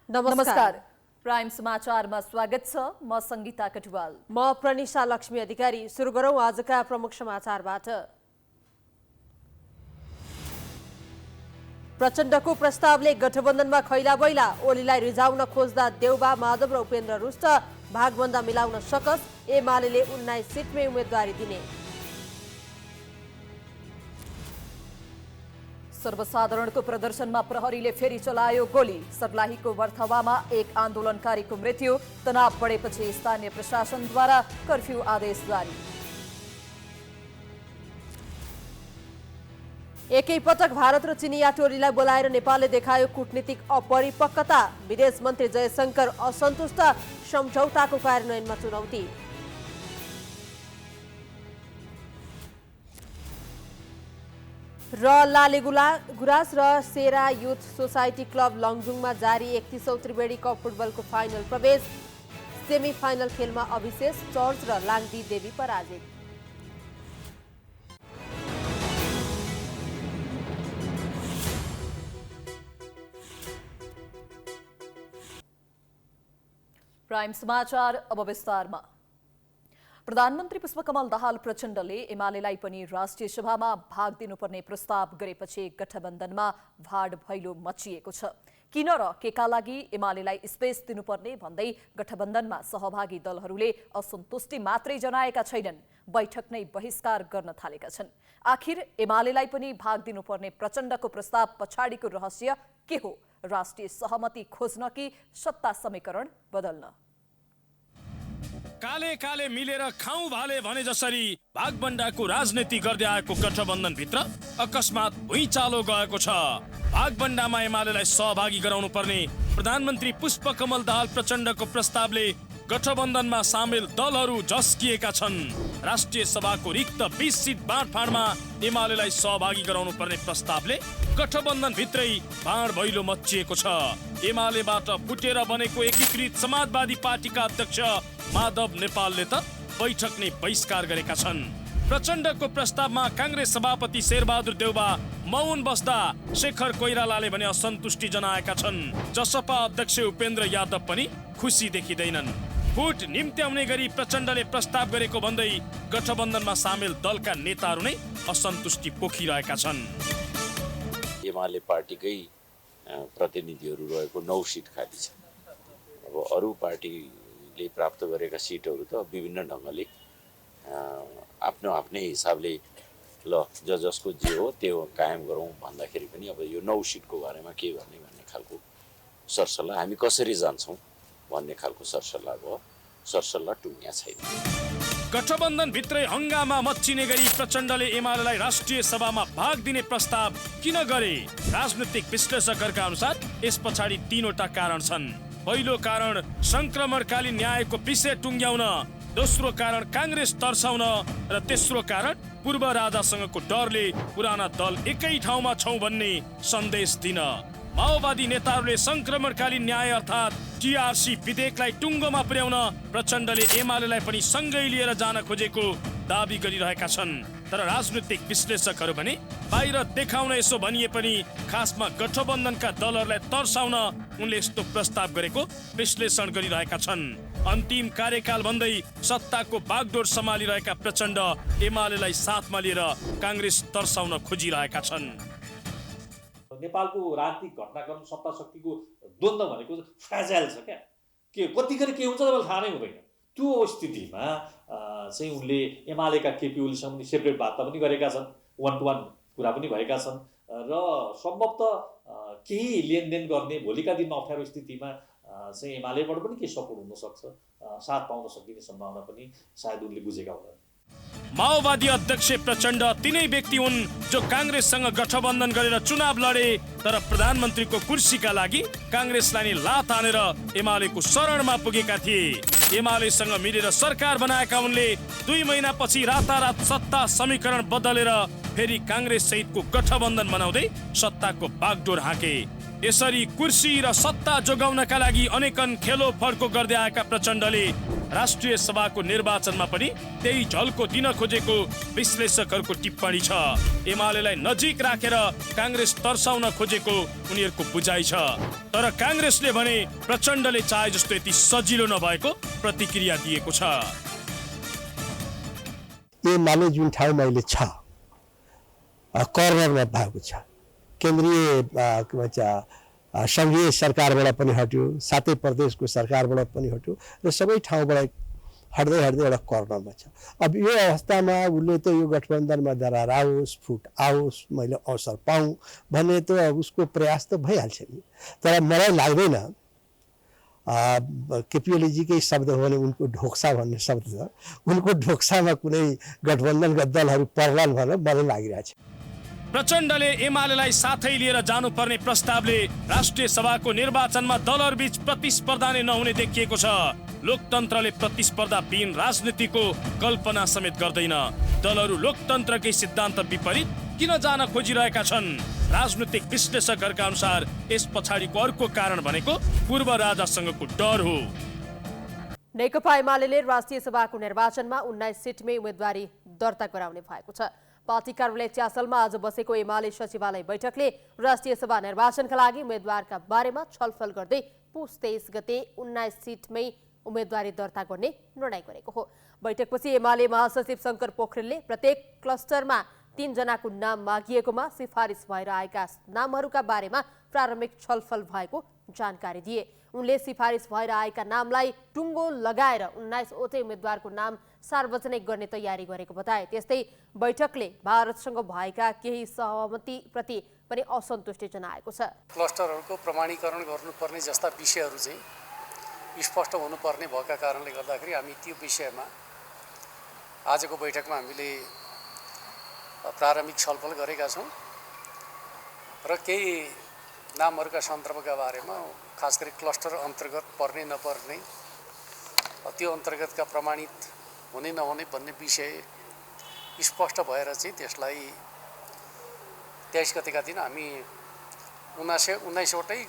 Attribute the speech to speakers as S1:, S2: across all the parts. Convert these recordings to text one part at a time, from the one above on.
S1: नमस्कार। प्राइम समाचारमा स्वागत छ। म संगीता कटुवाल।
S2: म प्रनिशा लक्ष्मी अधिकारी। सुरु गरौं आजका प्रमुख समाचारबाट। प्रचण्डको प्रस्तावले गठबन्धनमा खैला बैला। ओलीलाई रिझाउन खोज्दा देउबा, माधव र उपेन्द्र रुष्ट भागभन्दा मिलाउन सकस। एमालेले 19 सिटमै उम्मेदवारी दिने।
S1: सर्वसाधारणको प्रदर्शनमा प्रहरीले फेरि चलायो गोली। सर्लाहीको बर्थवामा एक आन्दोलनकारीको मृत्यु। तनाव बढेपछि स्थानीय प्रशासनद्वारा कर्फ्यू आदेश जारी।
S2: एकैपटक भारत र चिनिया टोलीलाई बोलाएर नेपालले देखायो कूटनीतिक अपरिपक्वता। विदेश मन्त्री जयशंकर असन्तुष्ट। सम्झौताको कार्यान्वयनमा चुनौती। र लाले गुराँस र सेरा युथ सोसाइटी क्लब लङजुङमा जारी 31औं त्रिवेणी कप फुटबलको फाइनल प्रवेश। सेमी फाइनल खेलमा अभिषेक चर्च र लाङदी देवी पराजित।
S1: प्राइम समाचार अब विस्तारमा। प्रधानमन्त्री पुष्पकमल दाहाल प्रचण्डले एमालेलाई पनि राष्ट्रिय सभामा भाग दिनुपर्ने प्रस्ताव गरेपछि गठबन्धनमा भाड भैलो मचिएको छ। किन र केका लागि एमालेलाई स्पेस दिनुपर्ने भन्दै गठबन्धनमा सहभागी दलहरूले असन्तुष्टि मात्रै जनाएका छैनन्, बैठक नै बहिष्कार गर्न थालेका छन्। आखिर एमालेलाई पनि भाग दिनुपर्ने प्रचण्डको प्रस्ताव पछाडिको रहस्य के हो? राष्ट्रिय सहमति खोज्न कि सत्ता समीकरण बदल्न?
S3: काले काले मिलेर खाउँ भाले भने जसरी भागबण्डाको राजनीति गर्दै आएको गठबन्धनभित्र अकस्मात भुइँचालो गएको छ। भागबण्डामा एमालेलाई सहभागी गराउनु पर्ने प्रधानमन्त्री पुष्पकमल दाहाल प्रचण्डको प्रस्तावले गठबन्धनमा सामेल दलहरू झस्किएका छन्। राष्ट्रिय सभाको रिक्त 20 सिट बाँडफाँडमा एमालेलाई सहभागी गराउनु पर्ने प्रस्तावले गठबन्धनभित्रै बाँड भैलो मच्चिएको छ। एमालेबाट फुटेर बनेको एकीकृत समाजवादी पार्टीका अध्यक्ष माधव नेपालले त बैठक नै बहिष्कार गरेका छन्। प्रचण्डको प्रस्तावमा कांग्रेस सभापति शेरबहादुर देउबा मौन बस्दा शेखर कोइरालाले भने असन्तुष्टि जनाएका छन्। जसपा अध्यक्ष उपेन्द्र यादव पनि खुसी देखिँदैनन्। फुट निम्त्याउने गरी प्रचण्डले प्रस्ताव गरेको भन्दै गठबन्धनमा सामेल दलका नेताहरू नै असन्तुष्टि पोखिरहेका छन्।
S4: एमाले पार्टीकै प्रतिनिधिहरू रहेको 9 सिट खाली छ। अब अरू पार्टीले प्राप्त गरेका सिटहरू त विभिन्न ढङ्गले आफ्नो आफ्नै हिसाबले ल जसको जे हो त्यो कायम गरौँ भन्दाखेरि पनि अब यो 9 सिटको बारेमा के गर्ने भन्ने खालको सरसल्लाह, हामी कसरी जान्छौँ भन्ने खालको सरसल्लाह भयो। सरसल्लाह टुङ्ग्या छैन।
S3: गठबन्धन भित्रै हंगामा मच्चिने गरी प्रचण्डले एमालेलाई राष्ट्रिय सभामा भाग दिने प्रस्ताव किन गरे? राजनीतिक विश्लेषकहरूका अनुसार यस पछाडि 3वटा कारण छन्। पहिलो कारण संक्रमणकालीन न्यायको विषय टुङ्ग्याउन, दोस्रो कारण कांग्रेस तर्साउन र तेस्रो कारण पूर्व राजासँगको डरले पुराना दल एकै ठाउँमा छौं भन्ने सन्देश दिन। माओवादी नेताहरूले संक्रमणकालीन न्याय अर्थात् टीआरसी विधेयकलाई टुङ्गोमा पुर्याउन प्रचण्डले एमालेलाई पनि सँगै लिएर जान खोजेको दाबी गरिरहेका छन्। तर राजनीतिक विश्लेषकहरू भने बाहिर देखाउन यसो भनिए पनि खासमा गठबन्धनका दलहरूलाई तर्साउन उनले यस्तो प्रस्ताव गरेको विश्लेषण गरिरहेका छन्। अन्तिम कार्यकाल भन्दै सत्ताको बागडोर सम्हालिरहेका प्रचण्ड एमालेलाई साथमा लिएर कांग्रेस तर्साउन खोजिरहेका छन्।
S5: नेपालको राजनीतिक घटनाक्रम सत्ता शक्तिको द्वन्द्व भनेको फ्रेजाइल छ क्या। कतिखेर के हुन्छ तपाईँलाई थाहा नै हुँदैन। त्यो स्थितिमा चाहिँ उनले एमालेका केपी ओलीसँग पनि सेपरेट वार्ता पनि गरेका छन्, 1-to-1 कुरा पनि भएका छन् र सम्भवतः केही लेनदेन गर्ने भोलिका दिनमा अप्ठ्यारो स्थितिमा चाहिँ एमालेबाट पनि केही सपोर्ट हुनसक्छ, साथ पाउन सकिने सम्भावना पनि सायद उनले बुझेका हुन्।
S3: माओवादी अध्यक्ष प्रचण्ड तिनै व्यक्ति हुन् जो कांग्रेससँग गठबन्धन गरेर चुनाव लडे, तर प्रधानमन्त्रीको कुर्सीका लागि कांग्रेसलाई नै लात हानेर एमालेको शरणमा पुगेका थिए। एमालेसँग मिलेर सरकार बनाएका उनले 2 महिनापछि रातारात सत्ता समीकरण बदलेर फेरि कांग्रेस सहितको गठबन्धन बनाउँदै सत्ताको बागडोर हाके। यसरी कुर्सी र सत्ता जोगाउनका लागि अनेकन खेलो फड्को गर्दै आएका प्रचण्डले राष्ट्रिय सभाको निर्वाचनमा पनि त्यही झल्को दिन खोजेको विश्लेषकहरूको टिप्पणी छ। एमालेलाई नजिक राखेर कांग्रेस तर्साउन खोजेको उनीहरूको बुझाइ छ। तर कांग्रेसले भने प्रचण्डले चाहे जस्तो यति सजिलो नभएको प्रतिक्रिया दिएको छ।
S6: एमाले जुन ठाउँमा अहिले छ कर्नरमा भएको छ, केन्द्रीय के भन्छ संघीय सरकारबाट पनि हट्यो, साथै प्रदेशको सरकारबाट पनि हट्यो र सबै ठाउँबाट हट्दै हट्दै एउटा कर्नरमा छ। अब यो अवस्थामा उसले त यो गठबन्धनमा दरार आओस्, फुट आओस्, मैले अवसर पाऊँ भन्ने त उसको प्रयास त भइहाल्छ नि। तर मलाई लाग्दैन केपी ओलीजीकै शब्द हो भने उनको ढोक्सा भन्ने शब्द छ, उनको ढोक्सामा कुनै गठबन्धनका दलहरू पर्लान् भनेर मलाई लागिरहेछ।
S3: प्रचण्डले एमालेलाई साथै लिएर जानुपर्ने प्रस्तावले राष्ट्रिय सभाको निर्वाचनमा दलहरूबीच प्रतिस्पर्धा नै नहुने देखिएको छ। लोकतन्त्रले प्रतिस्पर्धाविहीन राजनीतिको कल्पना समेत गर्दैन। दलहरू लोकतन्त्रकै सिद्धान्त विपरीत किन जान खोजिरहेका छन्? राजनीतिक विश्लेषकहरूका अनुसार यस पछाडिको अर्को कारण भनेको पूर्व राजासँगको डर हो।
S2: नेकपा एमाले राष्ट्रिय सभाको निर्वाचनमा 19 सिटमै उम्मेदवारी दर्ता गराउने भएको छ। पार्टी कार्यालय च्यासलमा आज बसेको एमाले सचिवालय बैठकले राष्ट्रिय सभा निर्वाचनका लागि उम्मेदवारका बारेमा छलफल गर्दै पुस 23 गते 19 सिटमै उम्मेदवारी दर्ता गर्ने निर्णय गरेको हो। बैठकपछि एमाले महासचिव शंकर पोखरेलले प्रत्येक क्लस्टरमा 3 जनाको नाम मागिएकोमा सिफारिस भएर आएका नामहरूका बारेमा प्रारम्भिक छलफल भएको जानकारी दिए। उनले सिफारिस भएर आएका नामलाई टुङ्गो लगाएर 19 वटै उम्मेदवारको नाम सार्वजनिक गर्ने तयारी गरेको बताए। त्यस्तै बैठकले भारतसँग भएका केही सहमतिप्रति पनि असन्तुष्टि जनाएको छ।
S7: क्लस्टरहरूको प्रमाणीकरण गर्नुपर्ने जस्ता विषयहरू चाहिँ स्पष्ट हुनुपर्ने भएका कारणले गर्दाखेरि हामी त्यो विषयमा आजको बैठकमा हामीले प्रारम्भिक छलफल गरेका छौँ र केही नामहरूका सन्दर्भका बारेमा खास गरी क्लस्टर अन्तर्गत पर्ने नपर्ने, त्यो अन्तर्गतका प्रमाणित हुने नहुने भन्ने विषय स्पष्ट भएर चाहिँ त्यसलाई 23 गतेका दिन हामी 19 वटै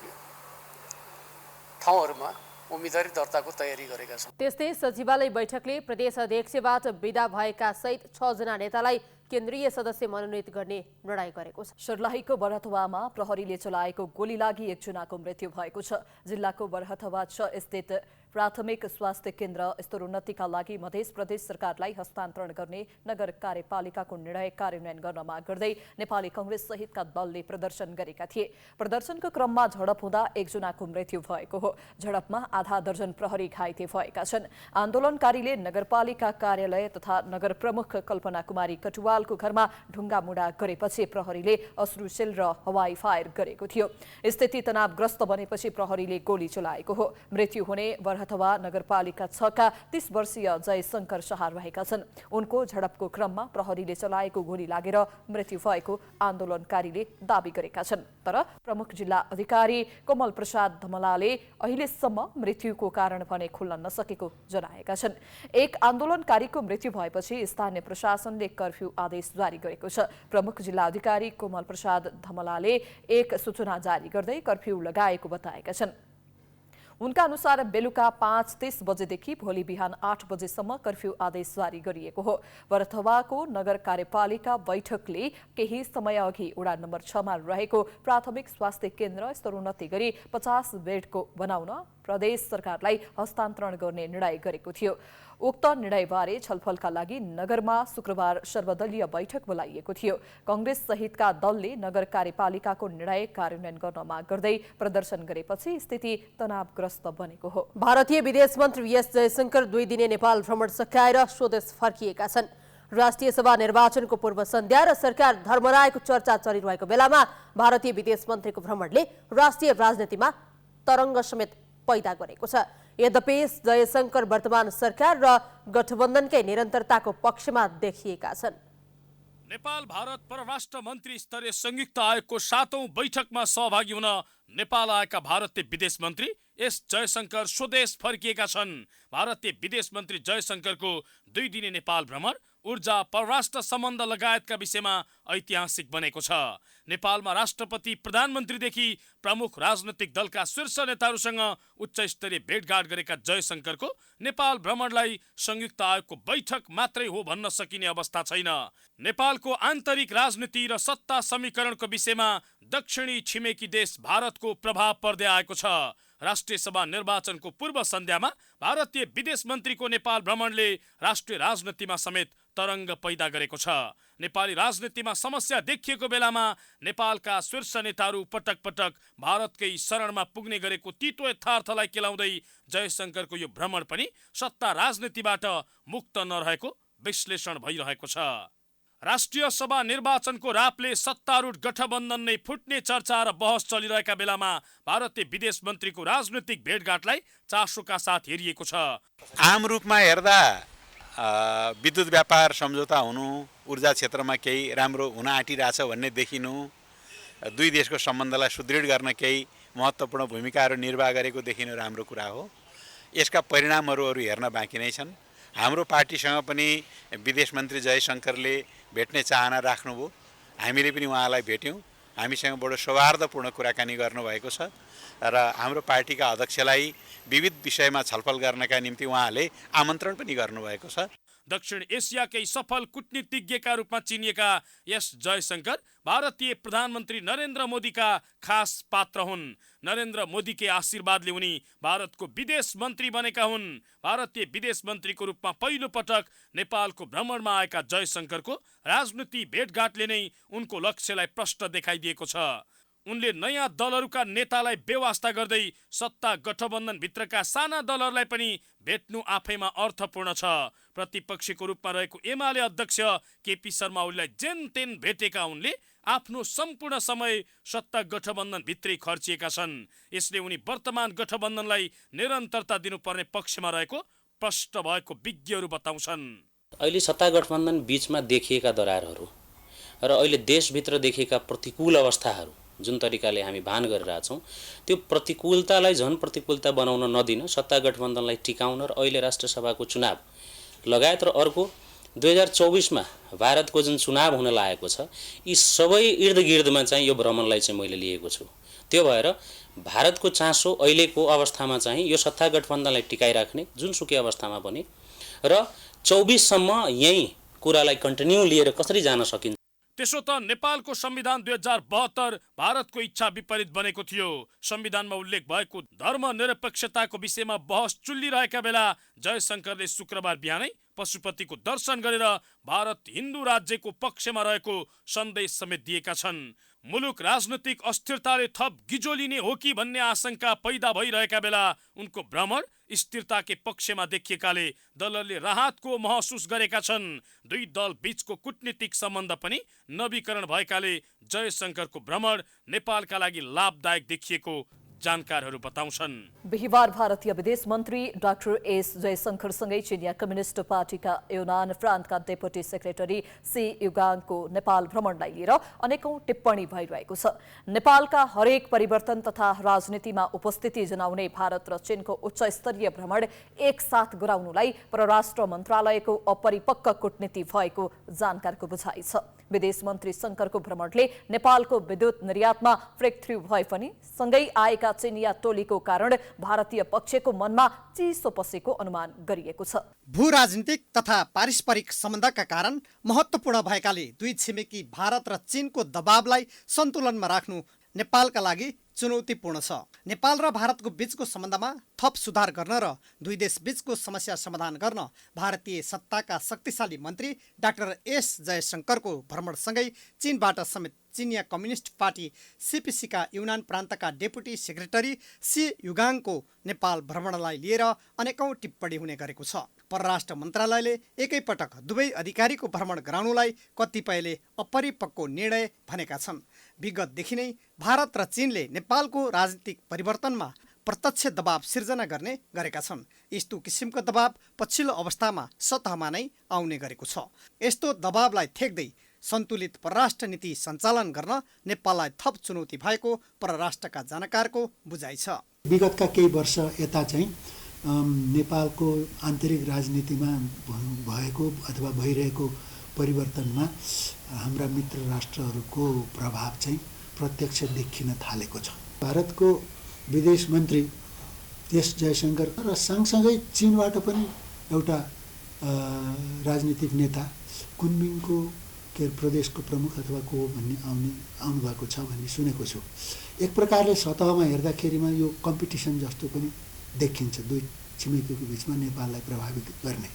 S7: ठाउँहरूमा उम्मेदवारी दर्ताको तयारी गरेका छौँ।
S2: त्यस्तै सचिवालय बैठकले प्रदेश अध्यक्षबाट विदा भएका सहित 6 जना नेतालाई केन्द्रीय सदस्य मनोनित गर्ने निर्णय गरेको छ।
S1: सर्लाहीको बरहथवामा प्रहरीले चलाएको गोली लागि 1 जनाको मृत्यु भएको छ। जिल्लाको बरहथवा 6 स्थित प्राथमिक स्वास्थ्य केन्द्र स्तरोन्नतिका लागि मध्य प्रदेश सरकारलाई हस्तान्तरण गर्ने नगर कार्यपालिकाको निर्णय कार्यान्वयन गर्न माग गर्दै नेपाली कांग्रेस सहितका दलले प्रदर्शन गरेका थिए। प्रदर्शनको क्रममा झडप हुँदा 1 जनाको मृत्यु भएको हो। झडपमा आधा दर्जन प्रहरी घाइते भएका छन्। आन्दोलनकारीले नगरपालिका कार्यालय तथा नगर प्रमुख कल्पना कुमारी कटुवालको घरमा ढुङ्गा मुढा गरेपछि प्रहरीले अश्रुशेल र हवाई फायर गरेको थियो। स्थिति तनावग्रस्त बनेपछि प्रहरीले गोली चलाएको हो। मृत्यु हुने बरहथवा नगरपालिका 6 का 30 वर्षीय जयशंकर शाह रहेका छन्। उनको झडपको क्रममा प्रहरीले चलाएको गोली लागेर मृत्यु भएको आन्दोलनकारीले दाबी गरेका छन्। तर प्रमुख जिल्ला अधिकारी कोमल प्रसाद धमलाले अहिलेसम्म मृत्युको कारण भने खुल्न नसकेको जनाएका छन्। एक आन्दोलनकारीको मृत्यु भएपछि स्थानीय प्रशासनले कर्फ्यू आदेश जारी गरेको छ। प्रमुख जिल्ला अधिकारी कोमल प्रसाद धमलाले एक सूचना जारी गर्दै कर्फ्यू लगाएको बताएका छन्। उनका अनुसार बेलुका 5:30 बजेदेखि भोलि बिहान 8 बजेसम्म कर्फ्यू आदेश जारी गरिएको हो। बरहथवाको नगर कार्यपालिका बैठकले केही समय अघि वडा नम्बर 6 मा रहेको प्राथमिक स्वास्थ्य केन्द्र स्तरोन्नति गरी 50 बेडको बनाउन प्रदेश सरकारलाई हस्तान्तरण गर्ने निर्णय गरेको थियो। उक्त निर्णयबारे छलफलका लागि नगरमा शुक्रबार सर्वदलीय बैठक बोलाइएको थियो। कांग्रेस सहितका दलले नगर कार्यपालिकाको निर्णय कार्यान्वयन गर्न माग गर्दै प्रदर्शन गरेपछि स्थिति तनावग्रस्त बनेको हो।
S2: भारतीय विदेश मन्त्री एस जयशंकर 2 दिने नेपाल भ्रमण सकाएर स्वदेश फर्किएका छन्। राष्ट्रिय सभा निर्वाचनको पूर्व सन्ध्या र सरकार धर्मरायको चर्चा चलिरहेको बेलामा भारतीय विदेश मन्त्रीको भ्रमणले राष्ट्रिय राजनीतिमा तरङ्ग समेत पैदा गरेको छ। यद्यपि जयशंकर वर्तमान सरकार र गठबन्धनकै निरन्तरताको पक्षमा देखिएका छन्।
S3: नेपाल भारत परराष्ट्र मन्त्री स्तरीय संयुक्त आयोगको 7औं बैठकमा सहभागी हुन नेपाल आएका भारतीय विदेश मन्त्री एस जयशंकर स्वदेश फर्किएका छन्। भारतीय विदेश मन्त्री जयशंकरको 2 दिने नेपाल भ्रमण ऊर्जा, परराष्ट्र सम्बन्ध लगायतका विषयमा ऐतिहासिक बनेको छ। नेपालमा राष्ट्रपति, प्रधानमन्त्रीदेखि प्रमुख राजनैतिक दलका शीर्ष नेताहरूसँग उच्च स्तरीय भेटघाट गरेका जयशंकरको नेपाल भ्रमणलाई संयुक्त आयोगको बैठक मात्रै हो भन्न सकिने अवस्था छैन। नेपालको आन्तरिक राजनीति र सत्ता समीकरणको विषयमा दक्षिणी छिमेकी देश भारतको प्रभाव पर्दै आएको छ। राष्ट्रिय सभा निर्वाचनको पूर्व सन्ध्यामा भारतीय विदेश मन्त्रीको नेपाल भ्रमणले राष्ट्रिय राजनीतिमा समेत तरङ्ग पैदा गरेको छ। नेपाली राजनीतिमा समस्या देखिएको बेलामा नेपालका शीर्ष नेताहरू पटक पटक भारतकै शरणमा पुग्ने गरेको तीतो यथार्थलाई केलाउँदै जयशंकरको यो भ्रमण पनि सत्ता राजनीतिबाट मुक्त नरहेको विश्लेषण भइरहेको छ। राष्ट्रिय सभा निर्वाचनको रापले सत्तारूढ गठबन्धन नै फुट्ने चर्चा र बहस चलिरहेका बेलामा भारतीय विदेश मन्त्रीको राजनीतिक भेटघाटलाई चासोका साथ हेरिएको छ।
S8: आम रूपमा हेर्दा विद्युत व्यापार सम्झौता हुनु, ऊर्जा क्षेत्रमा केही राम्रो हुन आँटिरहेछ भन्ने देखिनु, दुई देशको सम्बन्धलाई सुदृढ गर्न केही महत्त्वपूर्ण भूमिकाहरू निर्वाह गरेको देखिनु राम्रो कुरा हो। यसका परिणामहरू हेर्न बाँकी नै छन्। हाम्रो पार्टीसँग पनि विदेश मन्त्री जयशंकरले भेट्ने चाहना राख्नुभयो, हामीले पनि उहाँलाई भेट्यौँ। हामीसँग बडो सौहार्दपूर्ण कुराकानी गर्नुभएको छ र हाम्रो पार्टीका अध्यक्षलाई विविध विषयमा छलफल गर्नका निम्ति उहाँले आमन्त्रण पनि गर्नुभएको छ।
S3: दक्षिण एसियाकै सफल कूटनीतिज्ञका रूपमा चिनिएका यस जयशंकर भारतीय प्रधानमन्त्री नरेन्द्र मोदीका खास पात्र हुन्। नरेन्द्र मोदीकै आशीर्वादले उनी भारतको विदेश मन्त्री बनेका हुन्। भारतीय विदेश मन्त्रीको रूपमा पहिलो पटक नेपालको भ्रमणमा आएका जयशंकरको राजनीति भेटघाटले नै उनको लक्ष्यलाई प्रष्ट देखाइदिएको छ। उनले नयाँ दलहरूका नेतालाई बेवास्ता गर्दै सत्ता गठबन्धनभित्रका साना दलहरूलाई पनि भेट्नु आफैमा अर्थपूर्ण छ। प्रतिपक्षीको रूपमा रहेको एमाले अध्यक्ष केपी शर्मा ओलीलाई जेनतेन भेटेका उनले आफ्नो सम्पूर्ण समय सत्ता गठबन्धनभित्रै खर्चिएका छन्। यसले उनी वर्तमान गठबन्धनलाई निरन्तरता दिनुपर्ने पक्षमा रहेको प्रष्ट भएको विज्ञहरू बताउँछन्।
S9: अहिले सत्ता गठबन्धन बीचमा देखिएका दरारहरू र अहिले देशभित्र देखिएका प्रतिकूल अवस्थाहरू जुन तरिकाले हामी भान गरिरहेछौँ, त्यो प्रतिकूलतालाई झन् प्रतिकूलता बनाउन नदिन सत्ता गठबन्धनलाई टिकाउन र अहिले राष्ट्रिय सभाको चुनाव लगायत र अर्को 2024मा भारतको जुन चुनाव हुन लागेको छ, यी सबै इर्दगिर्दमा चाहिँ यो भ्रमणलाई चाहिँ मैले लिएको छु। त्यो भएर भारतको चासो अहिलेको अवस्थामा चाहिँ यो सत्ता गठबन्धनलाई टिकाइराख्ने जुनसुकै अवस्थामा पनि र 24सम्म यही कुरालाई कन्टिन्यू लिएर कसरी जान सकिन्छ।
S3: त्यसो त नेपालको संविधान 2072 भारतको इच्छा विपरीत बनेको थियो। संविधानमा उल्लेख भएको धर्मनिरपेक्षताको विषयमा बहस चुलिरहेका बेला जयशंकरले शुक्रबार बिहानै पशुपतिको दर्शन गरेर भारत हिन्दू राज्यको पक्षमा रहेको सन्देश समेत दिएका छन्। मुलुक राजनैतिक अस्थिरताले थप गिजोलिने हो कि भन्ने आशंका पैदा भइरहेका बेला उनको भ्रमण स्थिरताकै पक्षमा देखिएकाले दलहरूले राहतको महसुस गरेका छन्। दुई दल बीचको कूटनीतिक सम्बन्ध पनि नवीकरण भएकाले जयशंकरको भ्रमण नेपालका लागि लाभदायक देखिएको जानकारहरू बताउँछन्।
S1: बिहिबार भारतीय विदेश मन्त्री डाक्टर एस जयशंकरसँगै चिनिया कम्युनिस्ट पार्टीका युनान प्रान्तका डेपुटी सेक्रेटरी सी युगाङको नेपाल भ्रमणलाई लिएर अनेकौं टिप्पणी भइरहेको छ। नेपालका हरेक परिवर्तन तथा राजनीतिमा उपस्थिति जनाउने भारत र चीनको उच्च स्तरीय भ्रमण एकसाथ गराउनुलाई परराष्ट्र मन्त्रालयको अपरिपक्व कूटनीति भएको जानकारको बुझाइ छ। विदेश मन्त्री शंकरको भ्रमणले नेपालको विद्युत निर्यातमा ब्रेक थ्रू भए पनि सँगै आएका चिनिया टोलीको कारण भारतीय पक्षको मनमा चिसो पसेको अनुमान गरिएको छ।
S10: भू राजनीतिक तथा पारस्परिक सम्बन्धका कारण महत्त्वपूर्ण भएकाले दुई छिमेकी भारत र चीनको दबावलाई सन्तुलनमा राख्नु नेपालका लागि चुनौतीपूर्ण छ। नेपाल र भारतको बीचको सम्बन्धमा थप सुधार गर्न र दुई देश बीचको समस्या समाधान गर्न भारतीय सत्ताका शक्तिशाली मन्त्री डाक्टर एस जयशंकरको भ्रमणसँगै चीनबाट समेत चिनिया कम्युनिस्ट पार्टी सीपीसीका युनान प्रान्तका डेपुटी सेक्रेटरी सी युगाङको नेपाल भ्रमणलाई लिएर अनेकौं टिप्पणी हुने गरेको छ। परराष्ट्र मन्त्रालयले एकैपटक दुवै अधिकारीको भ्रमण गराउनुलाई कतिपयले अपरिपक्व निर्णय भनेका छन्। विगतदेखि नै भारत र चीनले नेपालको राजनीतिक परिवर्तनमा प्रत्यक्ष दबाव सिर्जना गर्ने गरेका छन्। यस्तो किसिमको दबाव पछिल्लो अवस्थामा सतहमा नै आउने गरेको छ। यस्तो दबावलाई थेक्दै सन्तुलित परराष्ट्र नीति सञ्चालन गर्न नेपाललाई थप चुनौती भएको परराष्ट्रका जानकारको बुझाइ छ।
S11: विगतका केही वर्ष यता चाहिँ नेपालको आन्तरिक राजनीतिमा भएको अथवा भइरहेको परिवर्तनमा हाम्रा मित्र राष्ट्रहरूको प्रभाव चाहिँ प्रत्यक्ष देखिन थालेको छ। भारतको विदेश मन्त्री एस जयशङ्कर र सँगसँगै चीनबाट पनि एउटा राजनीतिक नेता कुनमिङको प्रदेशको प्रमुख अथवा को भन्ने आउनु भएको छ भन्ने सुनेको छु। एक प्रकारले सतहमा हेर्दाखेरिमा यो कम्पिटिसन जस्तो पनि देखिन्छ दुई छिमेकीको बिचमा नेपाललाई प्रभावित गर्ने।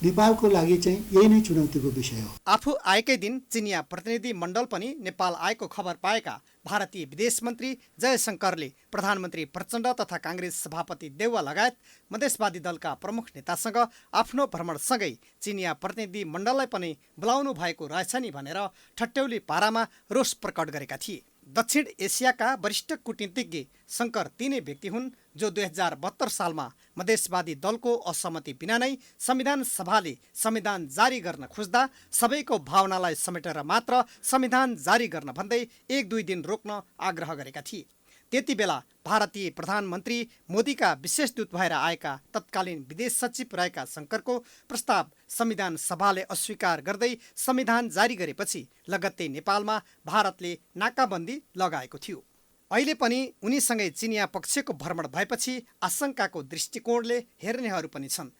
S11: नेपालको लागि चाहिँ यही नै चुनौतीको विषय हो।
S10: आफू आएकै दिन चिनिया प्रतिनिधि मण्डल पनि नेपाल आएको खबर पाएका भारतीय विदेश मन्त्री जयशङ्करले प्रधानमन्त्री प्रचण्ड तथा काङ्ग्रेस सभापति देउवा लगायत मधेसवादी दलका प्रमुख नेतासँग आफ्नो भ्रमणसँगै चिनिया प्रतिनिधि मण्डललाई पनि बोलाउनु भएको रहेछ नि भनेर ठट्यौली पारामा रोष प्रकट गरेका थिए। दक्षिण एसियाका वरिष्ठ कूटनीतिज्ञ शङ्कर तिनै व्यक्ति हुन् जो 2072 सालमा मधेसवादी दलको असहमति बिना नै संविधान सभाले संविधान जारी गर्न खोज्दा सबैको भावनालाई समेटेर मात्र संविधान जारी गर्न भन्दै 1-2 दिन रोक्न आग्रह गरेका थिए। त्यति बेला भारतीय प्रधानमन्त्री मोदीका विशेष दूत भएर आएका तत्कालीन विदेश सचिव रहेका शङ्करको प्रस्ताव संविधान सभाले अस्वीकार गर्दै संविधान जारी गरेपछि लगत्तै नेपालमा भारतले नाकाबन्दी लगाएको थियो। अहिले पनि उनीसँगै चिनिया पक्षको भ्रमण भएपछि आशंकाको दृष्टिकोणले हेर्नेहरू पनि छन्।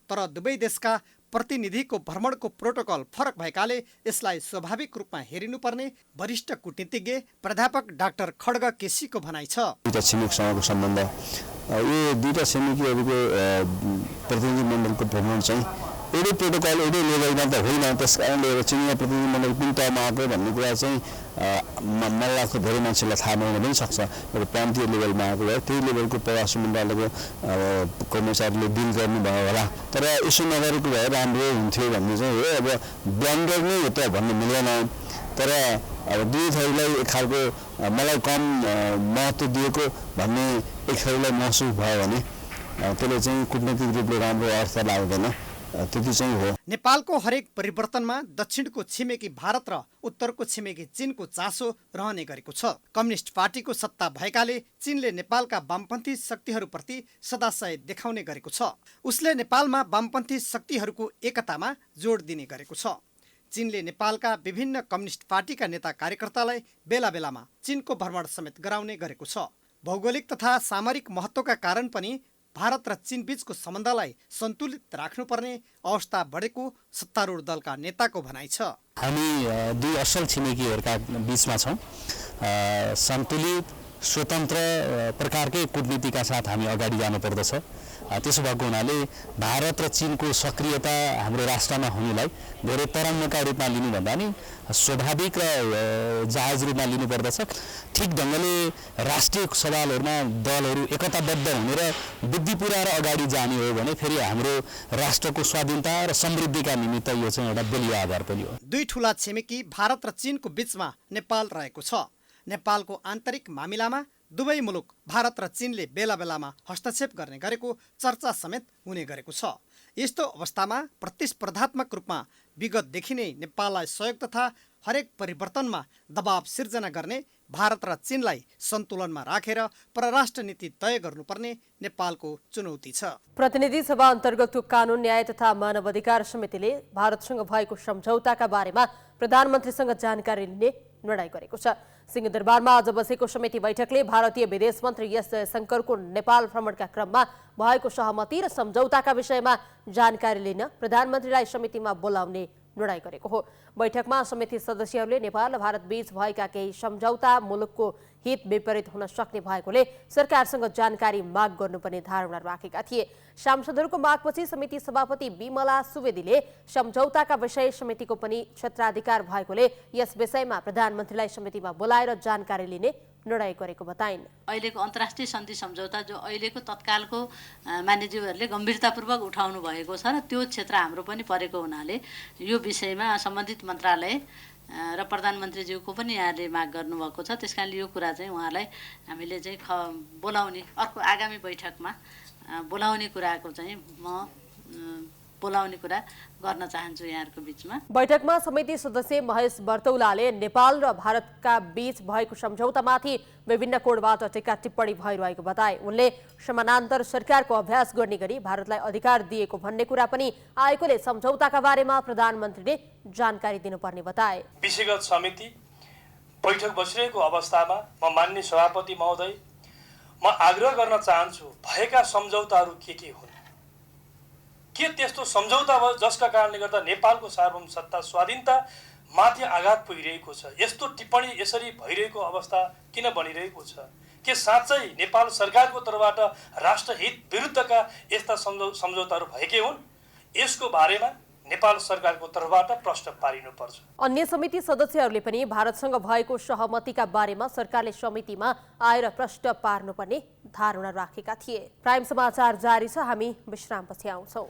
S10: तर दुवै देशका प्रतिनिधिको भ्रमणको प्रोटोकल फरक भएकाले यसलाई स्वाभाविक रूपमा हेरिनुपर्ने वरिष्ठ कूटनीतिज्ञ प्राध्यापक डाक्टर खड्ग केसीको भनाइ छ।
S12: दुईटा छिमेकसँगको सम्बन्ध, यो दुईटा छिमेकीहरूको प्रतिनिधि मण्डलको भ्रमण चाहिँ एउटै प्रोटोकल एउटै लेभलमा त होइन। त्यस कारणले चिनिया प्रतिनिधि मण्डल कुन तहमा आएको भन्ने कुरा चाहिँ मलाई लाग्छ धेरै मान्छेलाई थाहा नहुन पनि सक्छ। एउटा प्रान्तीय लेभलमा आएको भए त्यही लेभलको प्रवासी मन्त्रालयको कर्मचारीले डिल गर्नुभयो होला। तर यसो नगरेको भए राम्रो हुन्थ्यो भन्ने चाहिँ हो। अब ब्लन्डर नै हो त भन्नु मिल्दैन। तर अब दुई थरीलाई एक खालको मलाई कम महत्त्व दिएको भन्ने एक थरीलाई महसुस भयो भने त्यसले चाहिँ कूटनीतिक रूपले राम्रो अर्थ लाग्दैन। त्यति चाहिँ हो।
S10: नेपालको हरेक परिवर्तनमा दक्षिणको छिमेकी भारत र उत्तरको छिमेकी चीनको चासो रहने गरेको छ। कम्युनिस्ट पार्टीको सत्ता भएकाले चीनले नेपालका वामपन्थी शक्तिहरूप्रति सदाशय देखाउने गरेको छ। उसले नेपालमा वामपन्थी शक्तिहरूको एकतामा जोड दिने गरेको छ। चीनले नेपालका विभिन्न कम्युनिस्ट पार्टीका नेता कार्यकर्तालाई बेला बेलामा चीनको भ्रमण समेत गराउने गरेको छ। भौगोलिक तथा सामरिक महत्त्वका कारण पनि भारत र चीन बीचको सम्बन्धलाई सन्तुलित राख्नुपर्ने अवस्था बढेको सत्तारूढ दलका नेताको भनाइ छ।
S12: हामी दुई असल छिमेकीहरूका बीचमा छौँ। सन्तुलित स्वतन्त्र प्रकारकै कूटनीतिका साथ हामी अगाडि जानुपर्दछ। त्यसो भएको हुनाले भारत र चीनको सक्रियता हाम्रो राष्ट्रमा हुनुलाई धेरै तरङ्गका रूपमा लिनुभन्दा नि स्वाभाविक र जायज रूपमा लिनुपर्दछ। ठिक ढङ्गले राष्ट्रिय सवालहरूमा दलहरू एकताबद्ध हुने र बुद्धि पुऱ्याएर अगाडि जाने हो भने फेरि हाम्रो राष्ट्रको स्वाधीनता र समृद्धिका निमित्त यो चाहिँ एउटा बलियो आधार पनि हो।
S10: दुई ठूला छिमेकी भारत र चीनको बीचमा नेपाल रहेको छ। नेपालको आन्तरिक मामिलामा दुवै मुलुक भारत र चीनले बेला बेलामा हस्तक्षेप गर्ने गरेको चर्चा समेत हुने गरेको छ। यस्तो अवस्थामा प्रतिस्पर्धात्मक रूपमा विगतदेखि नै नेपाललाई सहयोग तथा हरेक परिवर्तनमा दबाव सिर्जना गर्ने भारत र चीनलाई सन्तुलनमा राखेर परराष्ट्र नीति तय गर्नुपर्ने नेपालको चुनौती छ।
S2: प्रतिनिधि सभा अन्तर्गतको कानुन न्याय तथा मानव अधिकार समितिले भारतसँग भएको सम्झौताका बारेमा प्रधानमन्त्रीसँग जानकारी लिने निर्णय गरेको छ। सिंहदरबारमा आज बसेको समिति बैठकले भारतीय विदेश मन्त्री एस जयशङ्करको नेपाल भ्रमणका क्रममा भएको सहमति र सम्झौताका विषयमा जानकारी लिन प्रधानमन्त्रीलाई समितिमा बोलाउने निर्णय गरेको हो। बैठकमा समिति सदस्यहरूले नेपाल र भारत बीच भएका केही सम्झौता मुलुकको हित विपरीत हुन सक्ने भएकोले सरकारसँग जानकारी माग गर्नुपर्ने धारणा राखेका थिए। सांसदहरूको मागपछि समिति सभापति विमला सुवेदीले सम्झौताका विषय समितिको पनि क्षेत्राधिकार भएकोले यस विषयमा प्रधानमन्त्रीलाई समितिमा बोलाएर जानकारी लिने निर्णय गरेको बताइन्।
S13: अहिलेको अन्तर्राष्ट्रिय सन्धि सम्झौता जो अहिलेको तत्कालको मान्यज्यूहरूले गम्भीरतापूर्वक उठाउनु भएको छ र त्यो क्षेत्र हाम्रो पनि परेको हुनाले यो विषयमा सम्बन्धित मन्त्रालय र प्रधानमन्त्रीज्यूको पनि यहाँले माग गर्नुभएको छ। त्यस कारणले यो कुरा चाहिँ उहाँलाई हामीले चाहिँ बोलाउने अर्को आगामी बैठकमा बोलाउने कुराको चाहिँ म बोलाउने कुरा गर्न चाहन्छु यहाँहरूको बिचमा।
S2: बैठकमा समिति सदस्य महेश बर्तौलाले नेपाल र भारतका बीच भएको सम्झौतामाथि विभिन्न कोणबाट टीका टिप्पणी भइरहेको बताए। उनले समानान्तर सरकारको अभ्यास गर्ने गरी भारतलाई अधिकार दिएको भन्ने कुरा पनि आएकोले सम्झौताका बारेमा प्रधानमन्त्रीले जानकारी दिनुपर्ने बताए।
S14: विषयगत समिति बैठक बसिरहेको अवस्थामा म मान्य सभापति महोदय म आग्रह गर्न चाहन्छु भएका सम्झौताहरू के हुन्, के त्यस्तो सम्झौता भयो जसका कारणले गर्दा नेपालको सार्वभौम सत्ता स्वाधीनता माथि आघात पुगिरहेको छ। यस्तो टिप्पणी यसरी भइरहेको अवस्था किन बनिरहेको छ? के साँच्चै नेपाल सरकारको तर्फबाट राष्ट्रहित विरुद्धका यस्ता सम्झौताहरू भएकै हुन्? यसको बारेमा नेपाल सरकारको तर्फबाट प्रश्न पारिनुपर्छ।
S2: अन्य समिति सदस्यहरूले पनि भारतसँग भएको सहमतिका बारेमा सरकारले समितिमा आएर प्रश्न पार्नुपर्ने धारणा राखेका थिए। प्राइम समाचार जारी छ, हामी विश्रामपछि आउँछौँ।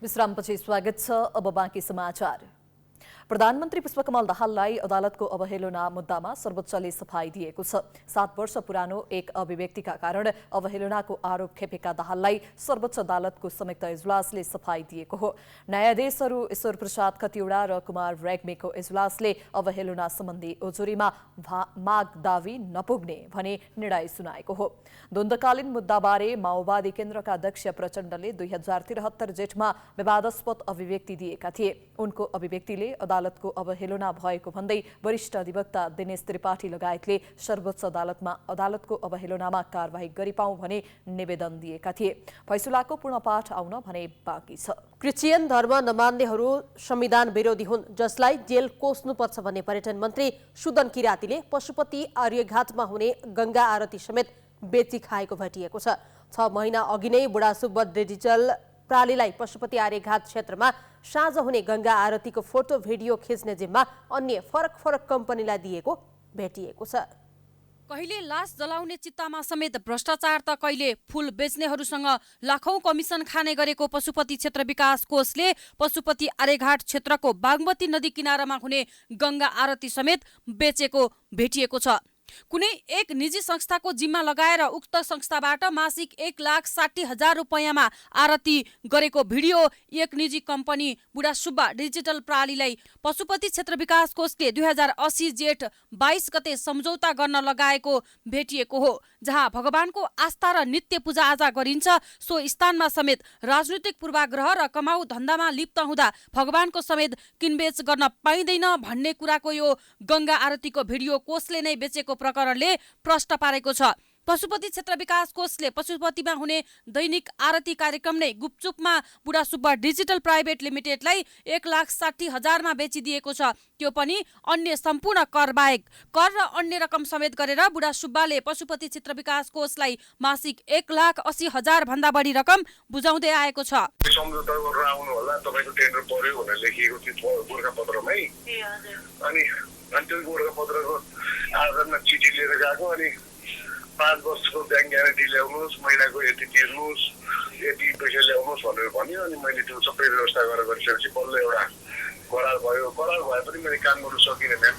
S1: विश्रामपछि स्वागत छ। अब बाँकी समाचार। प्रधानमन्त्री पुष्पकमल दाहाललाई अदालतको अवहेलना मुद्दामा सर्वोच्चले सफाई दिएको छ। 7 वर्ष पुरानो एक अभिव्यक्तिका कारण अवहेलनाको आरोप खेपेका दाहाललाई सर्वोच्च अदालतको संयुक्त इजलासले सफाई दिएको हो। न्यायाधीशहरू ईश्वर प्रसाद खतिवडा र कुमार रेग्मीको इजलासले अवहेलना सम्बन्धी उजुरीमा माग दावी नपुग्ने भनी निर्णय सुनाएको हो। द्वन्द्वकालीन मुद्दाबारे माओवादी केन्द्रका अध्यक्ष प्रचण्डले 2073 जेठमा विवादास्पद अभिव्यक्ति दिएका थिए। उनको अभिव्यक्तिले अदालतको अवहेलना भएको भन्दै वरिष्ठ अधिवक्ता दिनेश त्रिपाठी लगायतले सर्वोच्च अदालतमा अदालतको अवहेलनामा कारवाही गरिपाउँ भने निवेदन दिएका थिए। फैसलाको पूर्ण पाठ आउन भने बाँकी छ।
S2: क्रिश्चियन धर्म नमान्नेहरू संविधान विरोधी हुन्, जसलाई जेल कोस्नुपर्छ भन्ने पर्यटन मन्त्री सुदन किरातीले पशुपति आर्यघाटमा हुने गंगा आरती समेत बेची खाएको भेटिएको छ। 6 महिना अघि नै बुढासुब्बा डिजिटल प्रालीलाई पशुपति आर्यघाट क्षेत्रमा साँझ हुने गंगा आरतीको फोटो भिडियो खिच्ने जिम्मा अन्य फरक कम्पनीलाई दिएको भेटिएको छ।
S15: कहिले लास जलाउने चित्तामा समेत भ्रष्टाचार त कहिले फूल बेच्नेहरूसँग लाखौं कमिसन खाने गरेको पशुपति क्षेत्र विकास कोषले पशुपति आर्यघाट क्षेत्रको बागमती नदी किनारामा हुने गंगा आरती समेत बेचेको भेटिएको छ। कुनै एक निजी संस्थाको जिम्मा लगाएर उक्त संस्थाबाट मासिक 1,60,000 रुपैयाँमा आरती गरेको भिडियो एक निजी कम्पनी बुढासुब्बा डिजिटल प्रालीलाई पशुपति क्षेत्र विकास कोषले 2080 जेठ 22 गते सम्झौता गर्न लगाएको भेटिएको हो। जहाँ भगवानको आस्था र नित्य पूजाआजा गरिन्छ, सो स्थानमा समेत राजनीतिक पूर्वाग्रह र कमाउ धन्दामा लिप्त हुँदा भगवानको समेत किनबेच गर्न पाइँदैन भन्ने कुराको यो गंगा आरतीको भिडियो कोषले नै बेचेको प्रकरणले प्रश्न पारेको छ। पशुपति क्षेत्र विकास कोषले पशुपतिमा हुने दैनिक आरती कार्यक्रम नै गुपचुपमा बुढासुब्बा डिजिटल प्राइभेट लिमिटेडलाई 1,60,000 मा बेचिदिएको छ। त्यो पनि अन्य सम्पूर्ण कर बाहेक। कर र अन्य रकम समेत गरेर बुढासुब्बाले पशुपति क्षेत्र विकास कोषलाई मासिक 1,80,000 भन्दा बढी रकम बुझाउँदै आएको छ।
S16: सम्झौता गरेर आउनु होला, तपाईको टेन्डर पर्यो भनेर लेखिएको थियो गोरखापत्रमै। अनि त्यो गोरखापत्रको आधारमा चिठी लिएर गएको। अनि 5 वर्षको ब्याङ्क ग्यारेन्टी ल्याउनुहोस्, महिनाको यति तिर्नुहोस्, यति पैसा ल्याउनुहोस् भनेर भन्यो। अनि मैले त्यो सबै व्यवस्था गरेर गरिसकेपछि बल्ल एउटा करार भयो। करार भए पनि मैले काम गर्नु सकिनँ म्याम।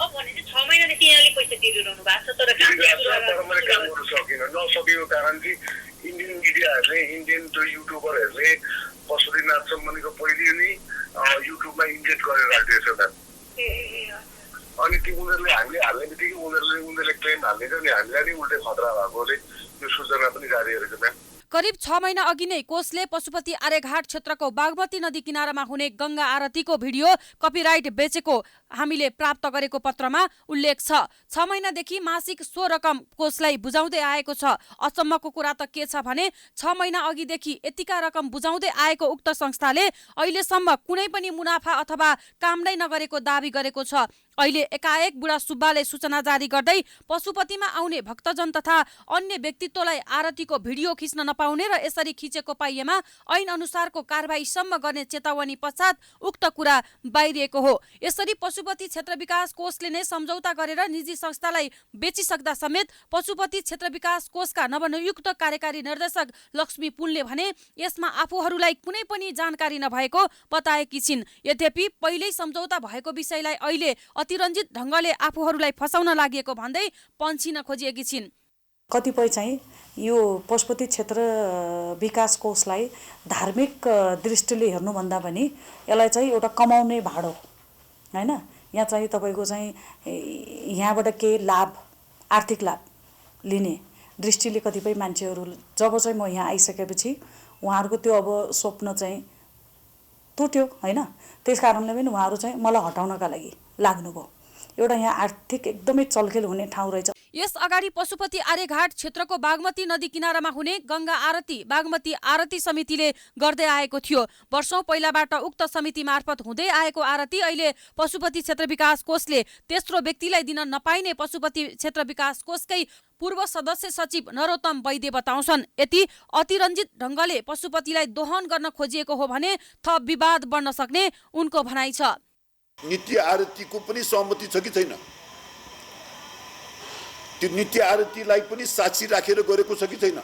S17: अब भनेपछि 6 महिनादेखि यहाँले पैसा तिरिरहनु भएको छ, तर
S16: मैले काम गर्नु सकिनँ। नसकेको कारण चाहिँ इन्डियन मिडियाहरूले, इन्डियन युट्युबरहरूले पशुपतिनाथ सम्बन्धीको पहिले नै युट्युबमा इन्जेक्ट गरेर राखिदिएछ म्याम। अनि त्यो उनीहरूले हामीले हाल्ने बित्तिकै उनीहरूले क्लेम हाल्ने अनि हामीलाई नै उल्टै खतरा भएकोले यो सूचना पनि जारी गरेको म्याम।
S15: करिब 6 महिना अघि नै कोषले पशुपति आर्यघाट क्षेत्रको बागमती नदी किनारामा हुने गंगा आरतीको भिडियो कपिराइट बेचेको हामीले प्राप्त गरेको पत्रमा उल्लेख छ। 6 महिनादेखि मासिक सो रकम कोषलाई बुझाउँदै आएको छ। अचम्मको कुरा त के छ भने 6 महिना अघिदेखि यतिका रकम बुझाउँदै आएको उक्त संस्थाले अहिलेसम्म कुनै पनि मुनाफा अथवा काम नै नगरेको दावी गरेको छ। अहिले एकाएक बुढासुब्बाले सूचना जारी गर्दै पशुपतिमा आउने भक्तजन तथा अन्य व्यक्तित्वलाई आरतीको भिडियो खिच्न नपाउने र यसरी खिचेको पाइएमा ऐन अनुसारको कारबाहीसम्म गर्ने चेतावनी पश्चात उक्त कुरा बाहिरिएको हो। यसरी पशुपति क्षेत्र विकास कोषले नै सम्झौता गरेर निजी संस्थालाई बेचिसक्दा समेत पशुपति क्षेत्र विकास कोषका नवनियुक्त कार्यकारी निर्देशक लक्ष्मी पुनले भने यसमा आफूहरूलाई कुनै पनि जानकारी नभएको बताएकी छिन्। यद्यपि पहिल्यै सम्झौता भएको विषयलाई अहिले अतिरञ्जित ढङ्गले आफूहरूलाई फसाउन लागेको भन्दै पन्छिन खोजिएकी छिन्।
S18: कतिपय चाहिँ यो पशुपति क्षेत्र विकास कोषलाई धार्मिक दृष्टिले हेर्नुभन्दा पनि यसलाई चाहिँ एउटा कमाउने भाँडो हैन। यहाँ चाहिँ तपाईँको चाहिँ यहाँबाट केही लाभ आर्थिक लाभ लिने दृष्टिले कतिपय मान्छेहरू जब चाहिँ म यहाँ आइसकेपछि उहाँहरूको त्यो अब स्वप्न चाहिँ टुट्यो हैन। त्यस कारणले पनि उहाँहरू चाहिँ मलाई हटाउनका लागि लाग्नुभयो। एउटा यहाँ आर्थिक एकदमै चलखेल हुने ठाउँ रहेछ।
S15: यस अगाडि पशुपति आर्यघाट क्षेत्रको बागमती नदी किनारामा हुने गंगा आरती बागमती आरती समितिले गर्दै आएको थियो। वर्षौं पहिलाबाट उक्त समिति मार्फत हुँदै आएको आरती अहिले पशुपति क्षेत्र विकास कोषले तेस्रो व्यक्तिलाई दिन नपाइने पशुपति क्षेत्र विकास कोषकै पूर्व सदस्य सचिव नरोत्तम वैद्य बताउँछन्। यति अतिरञ्जित ढङ्गले पशुपतिलाई दोहन गर्न खोजिएको हो भने थप विवाद बढ्न सक्ने उनको भनाइ छ।
S19: नित्य आरतीको पनि सहमति छ कि छैन? त्यो नित्य आरतीलाई पनि साक्षी राखेर गरेको छ कि छैन?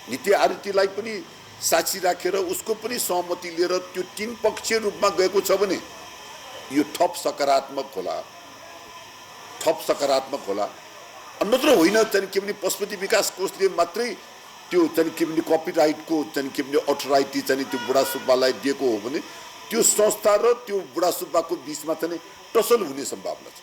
S19: नित्य आरतीलाई पनि साक्षी राखेर उसको पनि सहमति लिएर त्यो तीन पक्षीय रूपमा गएको छ भने यो थप सकारात्मक होला, थप सकारात्मक होला। अन्यत्र होइन चाहिँ के भने पशुपति विकास कोषले मात्रै त्यो चाहिँ के भने कपिराइटको चाहिँ के भने अथोराइटी चाहिँ त्यो बुढा सुब्बालाई दिएको हो भने त्यो संस्था र त्यो बुढा सुब्बाको बीचमा चाहिँ टसल हुने सम्भावना छ।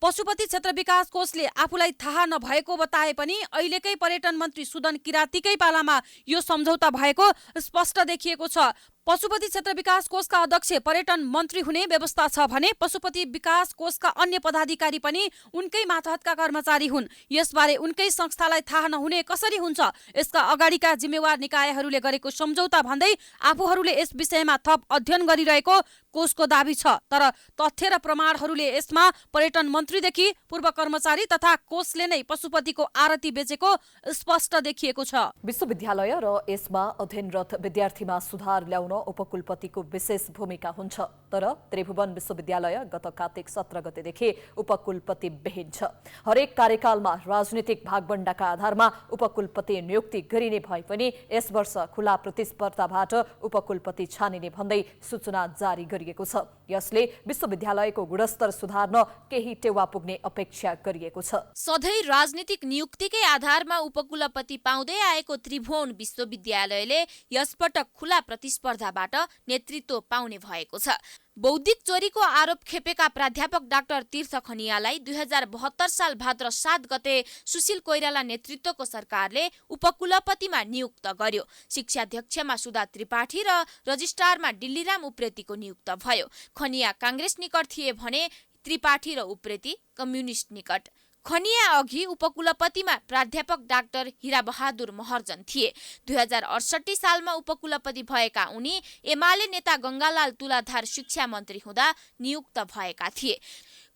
S15: पशुपति क्षेत्र विकास कोषले आफूलाई थाहा नभएको बताए पनि अहिलेकै पर्यटन मन्त्री सुदन किरातीकै पालामा यो सम्झौता भएको स्पष्ट देखिएको छ। पशुपति क्षेत्र विकास कोषका अध्यक्ष पर्यटन मन्त्री हुने व्यवस्था छ भने पशुपति विकास कोषका अन्य पदाधिकारी पनि उनकै मातहतका कर्मचारी हुन्। यसबारे उनकै संस्थालाई थाहा नहुने कसरी हुन्छ? यसका अगाडिका जिम्मेवार निकायहरूले गरेको सम्झौता भन्दै आफूहरूले यस विषयमा थप अध्ययन गरिरहेको कोषको दाबी छ। तर तथ्य र प्रमाणहरूले यसमा पर्यटन मन्त्रीदेखि पूर्व कर्मचारी तथा कोषले नै पशुपतिको आरती बेचेको स्पष्ट देखिएको छ।
S1: विश्वविद्यालय र यसमा अध्ययनरत विद्यार्थीमा सुधार ल्याउन उपकुलपतिको विशेष भूमिका हुन्छ। तर त्रिभुवन विश्वविद्यालय गत कार्तिक 17 गतेदेखि उपकुलपति विहीन छ। हरेक कार्यकालमा राजनीतिक भागबण्डाका आधारमा उपकुलपति नियुक्ति गरिने भए पनि यस वर्ष खुला प्रतिस्पर्धाबाट उपकुलपति छानिने भन्दै सूचना जारी गरिएको छ। यसले विश्वविद्यालयको गुणस्तर सुधार्न केही टेवा पुग्ने अपेक्षा गरिएको छ।
S20: सधैँ राजनीतिक नियुक्तिकै आधारमा उपकुलपति पाउँदै आएको त्रिभुवन विश्वविद्यालयले यसपटक खुला प्रतिस्पर्धाबाट नेतृत्व पाउने भएको छ। बौद्धिक चोरीको आरोप खेपेका प्राध्यापक डाक्टर तीर्थ खनियालाई 2072 साल भाद्र 7 गते सुशील कोइराला नेतृत्वको सरकारले उपकुलपतिमा नियुक्त गर्यो। शिक्षाध्यक्षमा सुधा त्रिपाठी र रजिस्ट्रारमा डिल्लीराम उप्रेतीको नियुक्त भयो। खनिया कांग्रेस निकट थिए भने त्रिपाठी र उप्रेती कम्युनिस्ट निकट। खनिया अघि उपकुलपतिमा प्राध्यापक डाक्टर हिराबहादुर महर्जन थिए। 2068 सालमा उपकुलपति भएका उनी एमाले नेता गंगालाल तुलाधार शिक्षा मन्त्री हुँदा नियुक्त भएका थिए।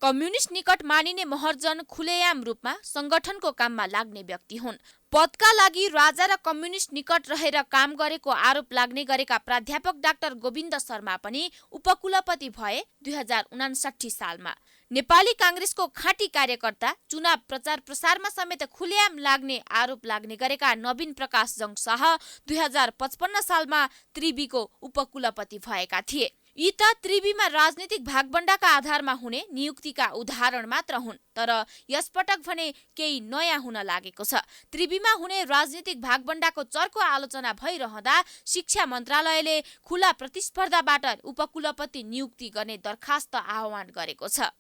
S20: कम्युनिस्ट निकट मानिने महर्जन खुलेआम रूपमा संगठनको काममा लाग्ने व्यक्ति हुन्। पदका लागि राजा र कम्युनिस्ट निकट रहेर काम गरेको आरोप लाग्ने गरेका प्राध्यापक डाक्टर गोविन्द शर्मा पनि उपकुलपति भए 2059 सालमा। नेपाली कांग्रेसको खाँटी कार्यकर्ता चुनाव प्रचार प्रसारमा समेत खुलेआम लाग्ने आरोप लाग्ने गरेका नवीन प्रकाश जङ शाह 2055 सालमा त्रिवीको उपकुलपति भएका थिए। यी त त्रिवीमा राजनीतिक भागबण्डाका आधारमा हुने नियुक्तिका उदाहरण मात्र हुन्। तर यसपटक भने केही नयाँ हुन लागेको छ। त्रिवीमा हुने राजनीतिक भागबण्डाको चर्को आलोचना भइरहँदा शिक्षा मन्त्रालयले खुला प्रतिस्पर्धाबाट उपकुलपति नियुक्ति गर्ने दरखास्त आह्वान गरेको छ।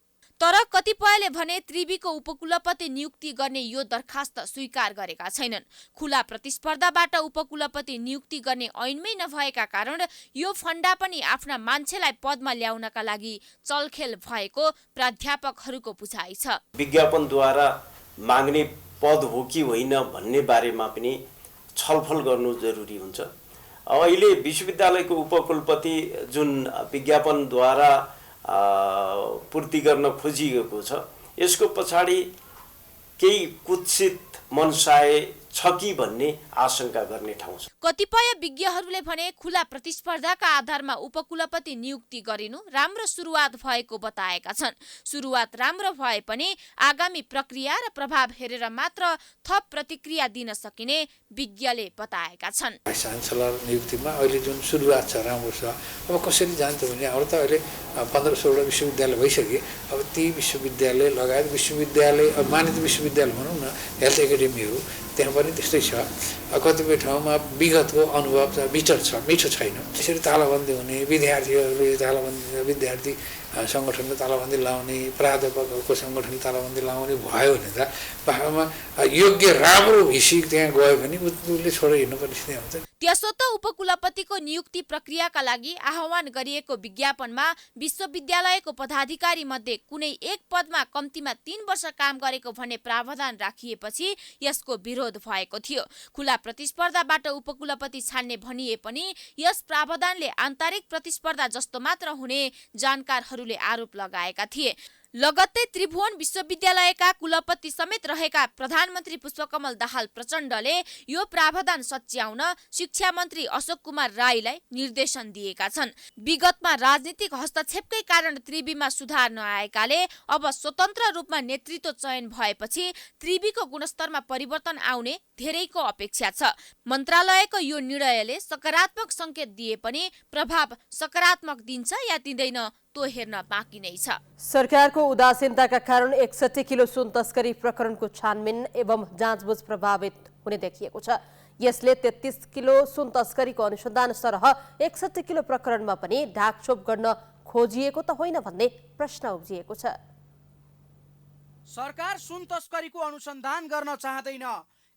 S20: तर कतिपयले भने त्रिवीको उपकुलपति नियुक्ति गर्ने यो दरखास्त स्वीकार गरेका छैनन्। खुला प्रतिस्पर्धाबाट उपकुलपति नियुक्ति गर्ने ऐनमै नभएका कारण यो फन्डा पनि आफ्ना मान्छेलाई पदमा ल्याउनका लागि चलखेल भएको प्राध्यापकहरूको बुझाइ छ।
S21: विज्ञापनद्वारा माग्ने पद हो कि होइन भन्ने बारेमा पनि छलफल गर्नु जरुरी हुन्छ। अहिले विश्वविद्यालयको उपकुलपति जुन विज्ञापनद्वारा पूर्ति गर्न खोजिएको छ, यसको पछाडि केही कुत्सित मनसाय छ कि भन्ने आशंका गर्ने ठाउँ छ।
S20: कतिपय विज्ञहरूले भने खुला प्रतिस्पर्धाका आधारमा उपकुलपति नियुक्ति गरिनु राम्रो सुरुवात भएको बताएका छन्। सुरुवात राम्रो भए पनि आगामी प्रक्रिया र प्रभाव हेरेर मात्र थप प्रतिक्रिया दिन सकिने विज्ञले बताएका छन्।
S4: भाइस च्यान्सलर नियुक्तिमा अहिले जुन सुरुवात छ राम्रो छ। अब कसरी जान्छ भने हाम्रो त अहिले 15-16 विश्वविद्यालय भइसके। अब ती विश्वविद्यालय लगायत विश्वविद्यालय मानित विश्वविद्यालय भनौँ न, हेल्थ एकाडेमीहरू त्यहाँ पनि त्यस्तै छ। कतिपय ठाउँमा विगतको अनुभव मिठो छैन। त्यसरी तालाबन्दी हुने, विद्यार्थीहरूले विद्यार्थी सङ्गठनले तालाबन्दी लाउने, प्राध्यापकहरूको सङ्गठनले तालाबन्दी लाउने भयो भने त वास्तवमा योग्य राम्रो हिसी त्यहाँ गयो भने उसले छोडेर हिँड्नुपर्ने स्थिति हुन्छ।
S20: त्यसो त उपकुलपतिको नियुक्ति प्रक्रियाका लागि आह्वान गरिएको विज्ञापनमा विश्वविद्यालयको पदाधिकारी मध्ये कुनै एक पदमा कम्तीमा 3 वर्ष काम गरेको भन्ने प्रावधान राखिएपछि यसको विरोध भएको थियो। खुला प्रतिस्पर्धाबाट उपकुलपति छान्ने भनिए पनि यस प्रावधानले आन्तरिक प्रतिस्पर्धा जस्तो मात्र हुने जानकारहरूले आरोप लगाएका थिए। लगत्तै त्रिभुवन विश्वविद्यालयका कुलपति समेत रहेका प्रधानमन्त्री पुष्पकमल दाहाल प्रचण्डले यो प्रावधान सच्याउन शिक्षा मन्त्री अशोक कुमार राईलाई निर्देशन दिएका छन्। विगतमा राजनीतिक हस्तक्षेपकै कारण त्रिविमा सुधार नआएकाले अब स्वतन्त्र रूपमा नेतृत्व चयन भएपछि त्रिविको गुणस्तरमा परिवर्तन आउने धेरैको अपेक्षा छ। मन्त्रालयको यो निर्णयले सकारात्मक संकेत दिए पनि प्रभाव सकारात्मक दिन्छ या दिँदैन तो हेर्न बाँकी नै छ।
S2: सरकारको उदासीनताका कारण 61 किलो सुन तस्करी प्रकरणको छानबिन एवं जाँचबुझ प्रभावित हुने देखिएको छ। यसले 33 किलो सुन तस्करीको अनुसन्धान सरह 61 किलो प्रकरणमा पनि ढाकछोप गर्न खोजिएको त होइन भन्ने प्रश्न उब्जिएको छ।
S22: सरकार सुन तस्करीको अनुसन्धान गर्न चाहदैन।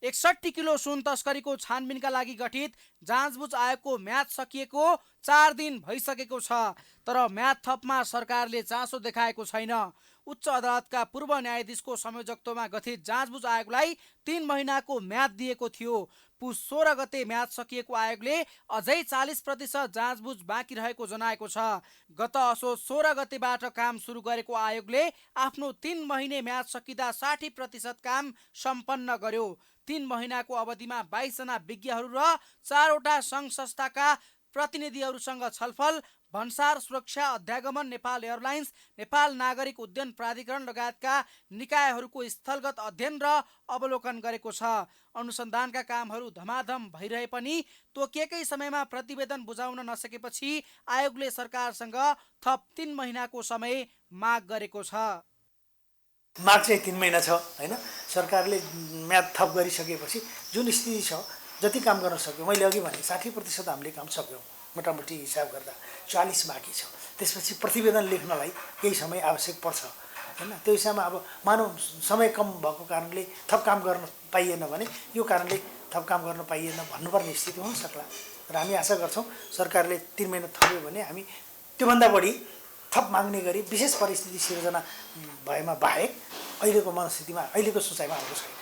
S22: 61 किलो सुन तस्करीको छानबिनका लागि गठित जाँचबुझ आयोगको म्याद सकिएको 4 दिन भइसकेको छ, तर म्याद थपमा सरकारले चासो देखाएको छैन। उच्च अदालतका पूर्व न्यायाधीशको संयोजकत्वमा गठित जाँचबुझ आयोगलाई 3 महिनाको म्याद दिएको थियो। पुस 16 गते म्याद सकिएको आयोगले अझै 40% जाँचबुझ बाँकी रहेको जनाएको छ। गत असोज 16 गतेबाट काम सुरु गरेको आयोगले आफ्नो 3 महिने म्याद सकिँदा 60% काम सम्पन्न गर्यो। 3 महिनाको अवधिमा 22 जना विज्ञहरू र 4 वटा संघ संस्थाका प्रतिनिधिहरूसँग छलफल, भन्सार सुरक्षा अध्यागमन, नेपाल एयरलाइन्स, नेपाल नागरिक उड्डयन प्राधिकरण लगायतका निकायहरूको स्थलगत अध्ययन र अवलोकन गरेको छ। अनुसन्धानका कामहरू धमाधम भइरहे पनि तोकिएकै समयमा प्रतिवेदन बुझाउन नसकेपछि आयोगले सरकारसँग थप 3 महिनाको समय माग गरेको छ।
S23: माग चाहिँ 3 महिना छ हैन। सरकारले म्याद थप गरिसकेपछि जुन स्थिति छ, जति काम गर्न सक्यो, मैले अघि भने 60% हामीले काम सक्यौँ मोटामोटी हिसाब गर्दा, 40 बाँकी छ। त्यसपछि प्रतिवेदन लेख्नलाई केही समय आवश्यक पर्छ हैन। त्यो हिसाबमा अब मानव समय कम भएको कारणले थप काम गर्न पाइएन भने यो कारणले थप काम गर्न पाइएन भन्नुपर्ने स्थिति हुन सक्ला। र हामी आशा गर्छौँ सरकारले 3 महिना थप्यो भने हामी त्योभन्दा बढी थप माग्ने गरी विशेष परिस्थिति सिर्जना भएमा बाहेक अहिलेको मनस्थितिमा, अहिलेको सोचाइमा हाम्रो छैन।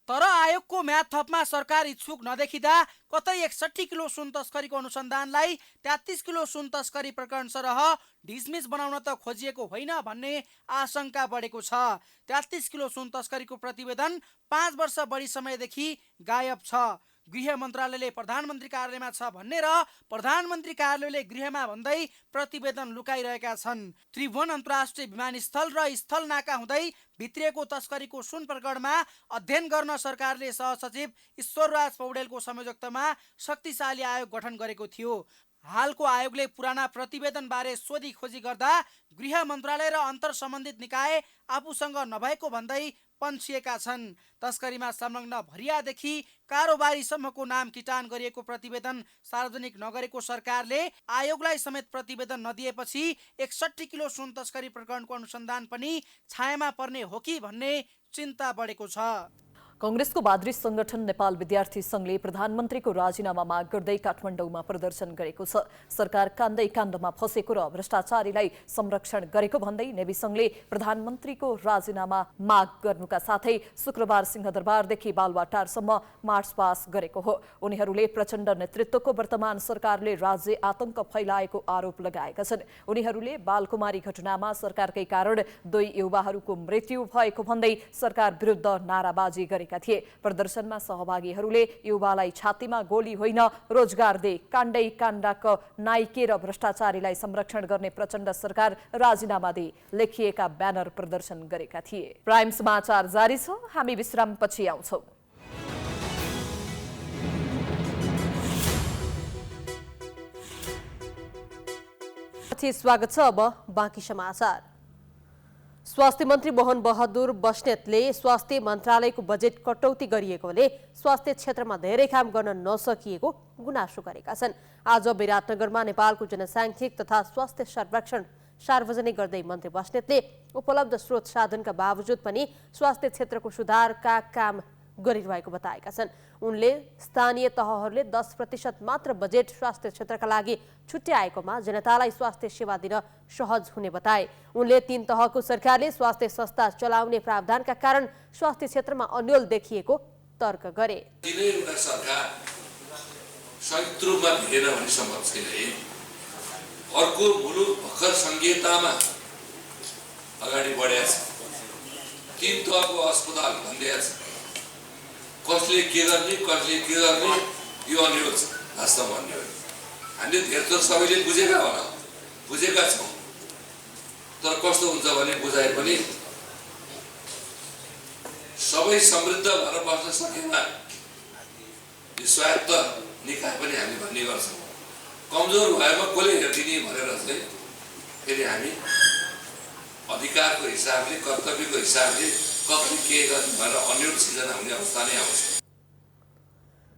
S22: तर आयोगको म्याद थपमा सरकार इच्छुक नदेखिँदा कतै 61 किलो सुन तस्करीको अनुसन्धानलाई 33 किलो सुन तस्करी प्रकरण सरह डिसमिस बनाउन त खोजिएको होइन भन्ने आशंका बढेको छ। 33 किलो सुन तस्करीको प्रतिवेदन 5 वर्ष बढी समयदेखि गायब छ। गृह मन्त्रालयले प्रधानमन्त्री कार्यालयमा छ भन्ने र प्रधानमन्त्री कार्यालयले गृहमा भन्दै प्रतिवेदन लुकाइरहेका छन्। त्रिभुवन अन्तर्राष्ट्रिय विमानस्थल र स्थल नाका हुँदै भित्रिएको तस्करीको सुन प्रकरणमा अध्ययन गर्न सरकारले सहसचिव ईश्वरराज पौडेलको संयोजकत्वमा शक्तिशाली आयोग गठन गरेको थियो। हालको आयोगले पुराना प्रतिवेदन बारे सोधी खोजी गर्दा गृह मन्त्रालय र अन्तर सम्बन्धित निकाय आफूसँग नभएको भन्दै पन्छिएका छन्। तस्करीमा संलग्न भरियादेखि कारोबारीसम्मको नाम किटान गरिएको प्रतिवेदन सार्वजनिक नगरेको सरकारले आयोगलाई समेत प्रतिवेदन नदिएपछि 61 किलो सुन तस्करी प्रकरणको अनुसन्धान पनि छायामा पर्ने हो कि भन्ने चिन्ता बढेको छ।
S1: कांग्रेसको बाद्री संगठन नेपाल विद्यार्थी संघले प्रधानमन्त्रीको राजीनामा माग गर्दै काठमाडौँमा प्रदर्शन गरेको छ। सरकार कान्दै काण्डमा फसेको र भ्रष्टाचारीलाई संरक्षण गरेको भन्दै नेवी संघले प्रधानमन्त्रीको राजीनामा माग गर्नुका साथै शुक्रबार सिंहदरबारदेखि बालुवाटारसम्म मार्च पास गरेको हो। उनीहरूले प्रचण्ड नेतृत्वको वर्तमान सरकारले राज्य आतंक फैलाएको आरोप लगाएका छन्। उनीहरूले बालकुमारी घटनामा सरकारकै कारण 2 युवाहरूको मृत्यु भएको भन्दै सरकार विरुद्ध नाराबाजी गरे गरेका थिए। प्रदर्शनमा सहभागीहरूले युवालाई छातीमा गोली होइन रोजगार दे, काण्डै काण्डाको नाइके र भ्रष्टाचारीलाई संरक्षण गर्ने प्रचण्ड सरकार राजीनामा दे लेखिएका ब्यानर प्रदर्शन गरेका थिए। प्राइम समाचार जारी छ, हामी विश्रामपछि आउँछौं।
S2: स्वागत छ। अब बाँकी समाचार। स्वास्थ्य मन्त्री मोहन बहादुर बस्नेतले स्वास्थ्य मन्त्रालयको बजेट कटौती गरिएकोले स्वास्थ्य क्षेत्रमा धेरै काम गर्न नसकिएको गुनासो गरेका छन्। आज विराटनगरमा नेपालको जनसाङ्ख्यिक तथा स्वास्थ्य सर्वेक्षण सार्वजनिक गर्दै मन्त्री बस्नेतले उपलब्ध स्रोत साधनका बावजुद पनि स्वास्थ्य क्षेत्रको सुधारका काम गरिरहेको बताएका छन्। उनले स्थानीय तहहरूले 10% मात्र बजेट स्वास्थ्य क्षेत्रका लागि छुट्याएकोमा जनतालाई स्वास्थ्य सेवा दिन सहज हुने बताए। उनले 3 तहको सरकारले स्वास्थ्य संस्था चलाउने प्रावधानका कारण स्वास्थ्य क्षेत्रमा अन्यल देखिएको तर्क गरे।
S5: संयुक्त रूपमा भिडेन भन्ने सम्भव छैन। अर्को मुलुक भर्खर संघीयतामा अगाडि बढेको छ। 3 तहको अस्पताल भनिदिएको छ। कसले के गर्ने यो अनुरोध छ। वास्तव भन्ने हो हामीले धेरै त सबैले बुझेका छौँ, तर कस्तो हुन्छ भने बुझाए पनि सबै समृद्ध भएर बस्न सकेन। यो स्वायत्त निकाय पनि हामी भन्ने गर्छौँ। कमजोर भएमा कसले हेरिदिने भनेर चाहिँ फेरि हामी अधिकारको हिसाबले कर्तव्यको हिसाबले कसले के गर्ने भनेर अनुरोध सिर्जना हुने अवस्था नै आउँछ।